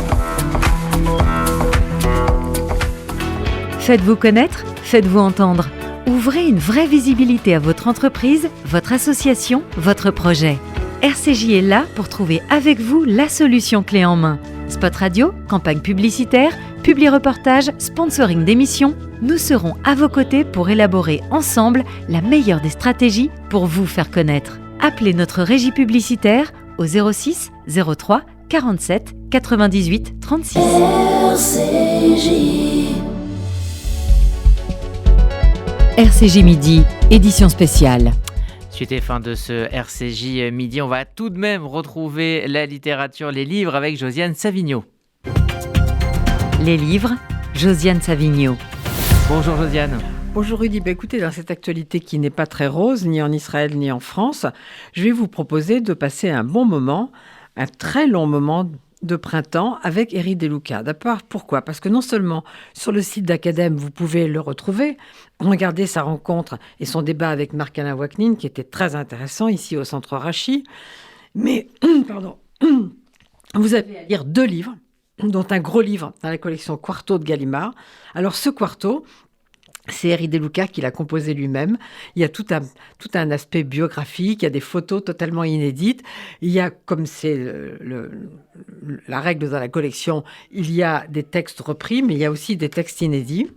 Faites-vous connaître, faites-vous entendre. Ouvrez une vraie visibilité à votre entreprise, votre association, votre projet. RCJ est là pour trouver avec vous la solution clé en main. Spot radio, campagne publicitaire, publi-reportage, sponsoring d'émissions, nous serons à vos côtés pour élaborer ensemble la meilleure des stratégies pour vous faire connaître. Appelez notre régie publicitaire au 06 03 47 98 36. RCJ Midi, édition spéciale. Suite et fin de ce RCJ Midi, on va tout de même retrouver la littérature, les livres avec Josiane Savigno. Les livres, Josiane Savigno. Bonjour Josiane. Bonjour Rudy, écoutez, dans cette actualité qui n'est pas très rose, ni en Israël ni en France, je vais vous proposer de passer un bon moment, un très long moment de printemps avec Eri De Luca. D'abord, pourquoi ? Parce que non seulement sur le site d'Academ, vous pouvez le retrouver, regardez sa rencontre et son débat avec Marc-Alain Waknin, qui était très intéressant ici au Centre Rachi, mais vous avez à lire 2 livres, dont un gros livre dans la collection Quarto de Gallimard. Alors ce Quarto, c'est Eri De Luca qui l'a composé lui-même. Il y a tout un aspect biographique, il y a des photos totalement inédites. Il y a, comme c'est la règle dans la collection, il y a des textes repris, mais il y a aussi des textes inédits.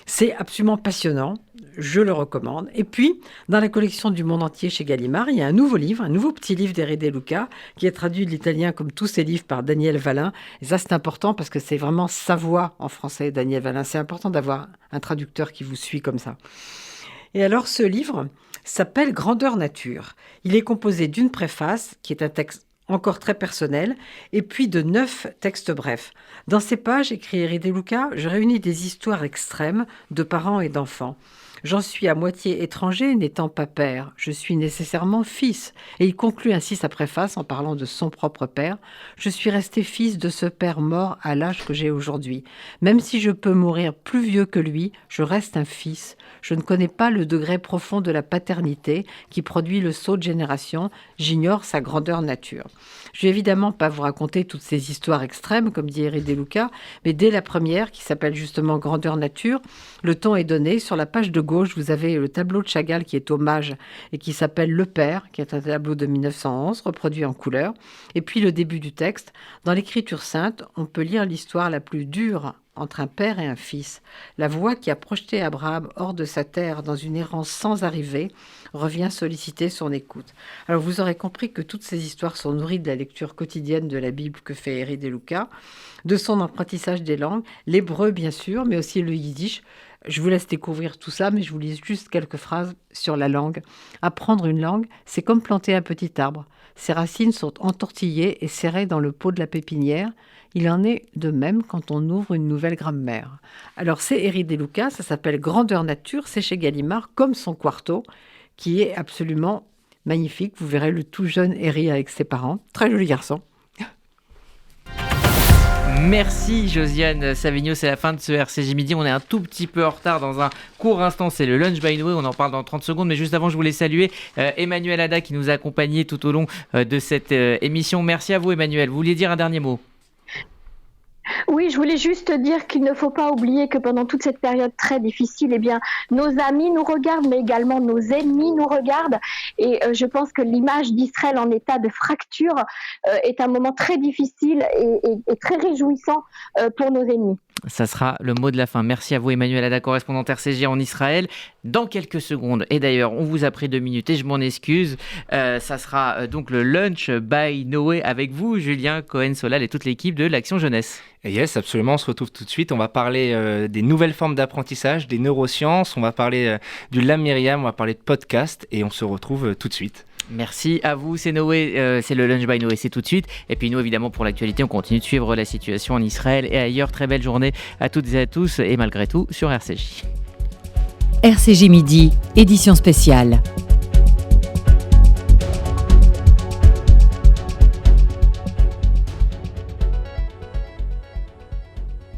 C'est absolument passionnant, je le recommande. Et puis, dans la collection du monde entier chez Gallimard, il y a un nouveau livre, un nouveau petit livre d'Eri De Luca, qui est traduit de l'italien comme tous ses livres par Daniel Vallin. Et ça, c'est important parce que c'est vraiment sa voix en français, Daniel Vallin. C'est important d'avoir un traducteur qui vous suit comme ça. Et alors, ce livre s'appelle Grandeur Nature. Il est composé d'une préface, qui est un texte encore très personnel, et puis de 9 textes brefs. Dans ces pages, écrit Eri De Luca, je réunis des histoires extrêmes de parents et d'enfants. J'en suis à moitié étranger, n'étant pas père. Je suis nécessairement fils. Et il conclut ainsi sa préface en parlant de son propre père. Je suis resté fils de ce père mort à l'âge que j'ai aujourd'hui. Même si je peux mourir plus vieux que lui, je reste un fils. Je ne connais pas le degré profond de la paternité qui produit le saut de génération. J'ignore sa grandeur nature. Je vais évidemment pas vous raconter toutes ces histoires extrêmes, comme dit Eri De Luca, mais dès la première, qui s'appelle justement Grandeur Nature, le ton est donné. Sur la page de gauche, vous avez le tableau de Chagall qui est hommage et qui s'appelle Le Père, qui est un tableau de 1911, reproduit en couleur. Et puis le début du texte. Dans l'Écriture sainte, on peut lire l'histoire la plus dure entre un père et un fils. La voix qui a projeté Abraham hors de sa terre dans une errance sans arrivée revient solliciter son écoute. Alors vous aurez compris que toutes ces histoires sont nourries de la lecture quotidienne de la Bible que fait Eri De Luca, de son apprentissage des langues, l'hébreu bien sûr, mais aussi le yiddish. Je vous laisse découvrir tout ça, mais je vous lis juste quelques phrases sur la langue. Apprendre une langue, c'est comme planter un petit arbre. Ses racines sont entortillées et serrées dans le pot de la pépinière. Il en est de même quand on ouvre une nouvelle grammaire. Alors c'est Eri De Luca, ça s'appelle Grandeur Nature, c'est chez Gallimard, comme son Quarto, qui est absolument magnifique. Vous verrez le tout jeune Eri avec ses parents. Très joli garçon. Merci Josiane Savigno, c'est la fin de ce RCJ Midi. On est un tout petit peu en retard dans un court instant, c'est le Lunch by Noé, on en parle dans 30 secondes. Mais juste avant, je voulais saluer Emmanuel Ada qui nous a accompagnés tout au long de cette émission. Merci à vous Emmanuel. Vous vouliez dire un dernier mot ? Oui, je voulais juste dire qu'il ne faut pas oublier que pendant toute cette période très difficile, eh bien, nos amis nous regardent, mais également nos ennemis nous regardent. Et je pense que l'image d'Israël en état de fracture est un moment très difficile et très réjouissant pour nos ennemis. Ça sera le mot de la fin. Merci à vous Emmanuel Ada, correspondante RCJ en Israël. Dans quelques secondes, et d'ailleurs on vous a pris 2 minutes et je m'en excuse, ça sera donc le Lunch by Noé avec vous, Julien Cohen-Solal et toute l'équipe de l'Action Jeunesse. Et yes, absolument, on se retrouve tout de suite. On va parler des nouvelles formes d'apprentissage, des neurosciences, on va parler du Lam Myriam, on va parler de podcast et on se retrouve tout de suite. Merci à vous, c'est Noé, c'est le Lunch by Noé, c'est tout de suite. Et puis nous, évidemment, pour l'actualité, on continue de suivre la situation en Israël et ailleurs. Très belle journée à toutes et à tous, et malgré tout, sur RCJ. RCJ Midi, édition spéciale.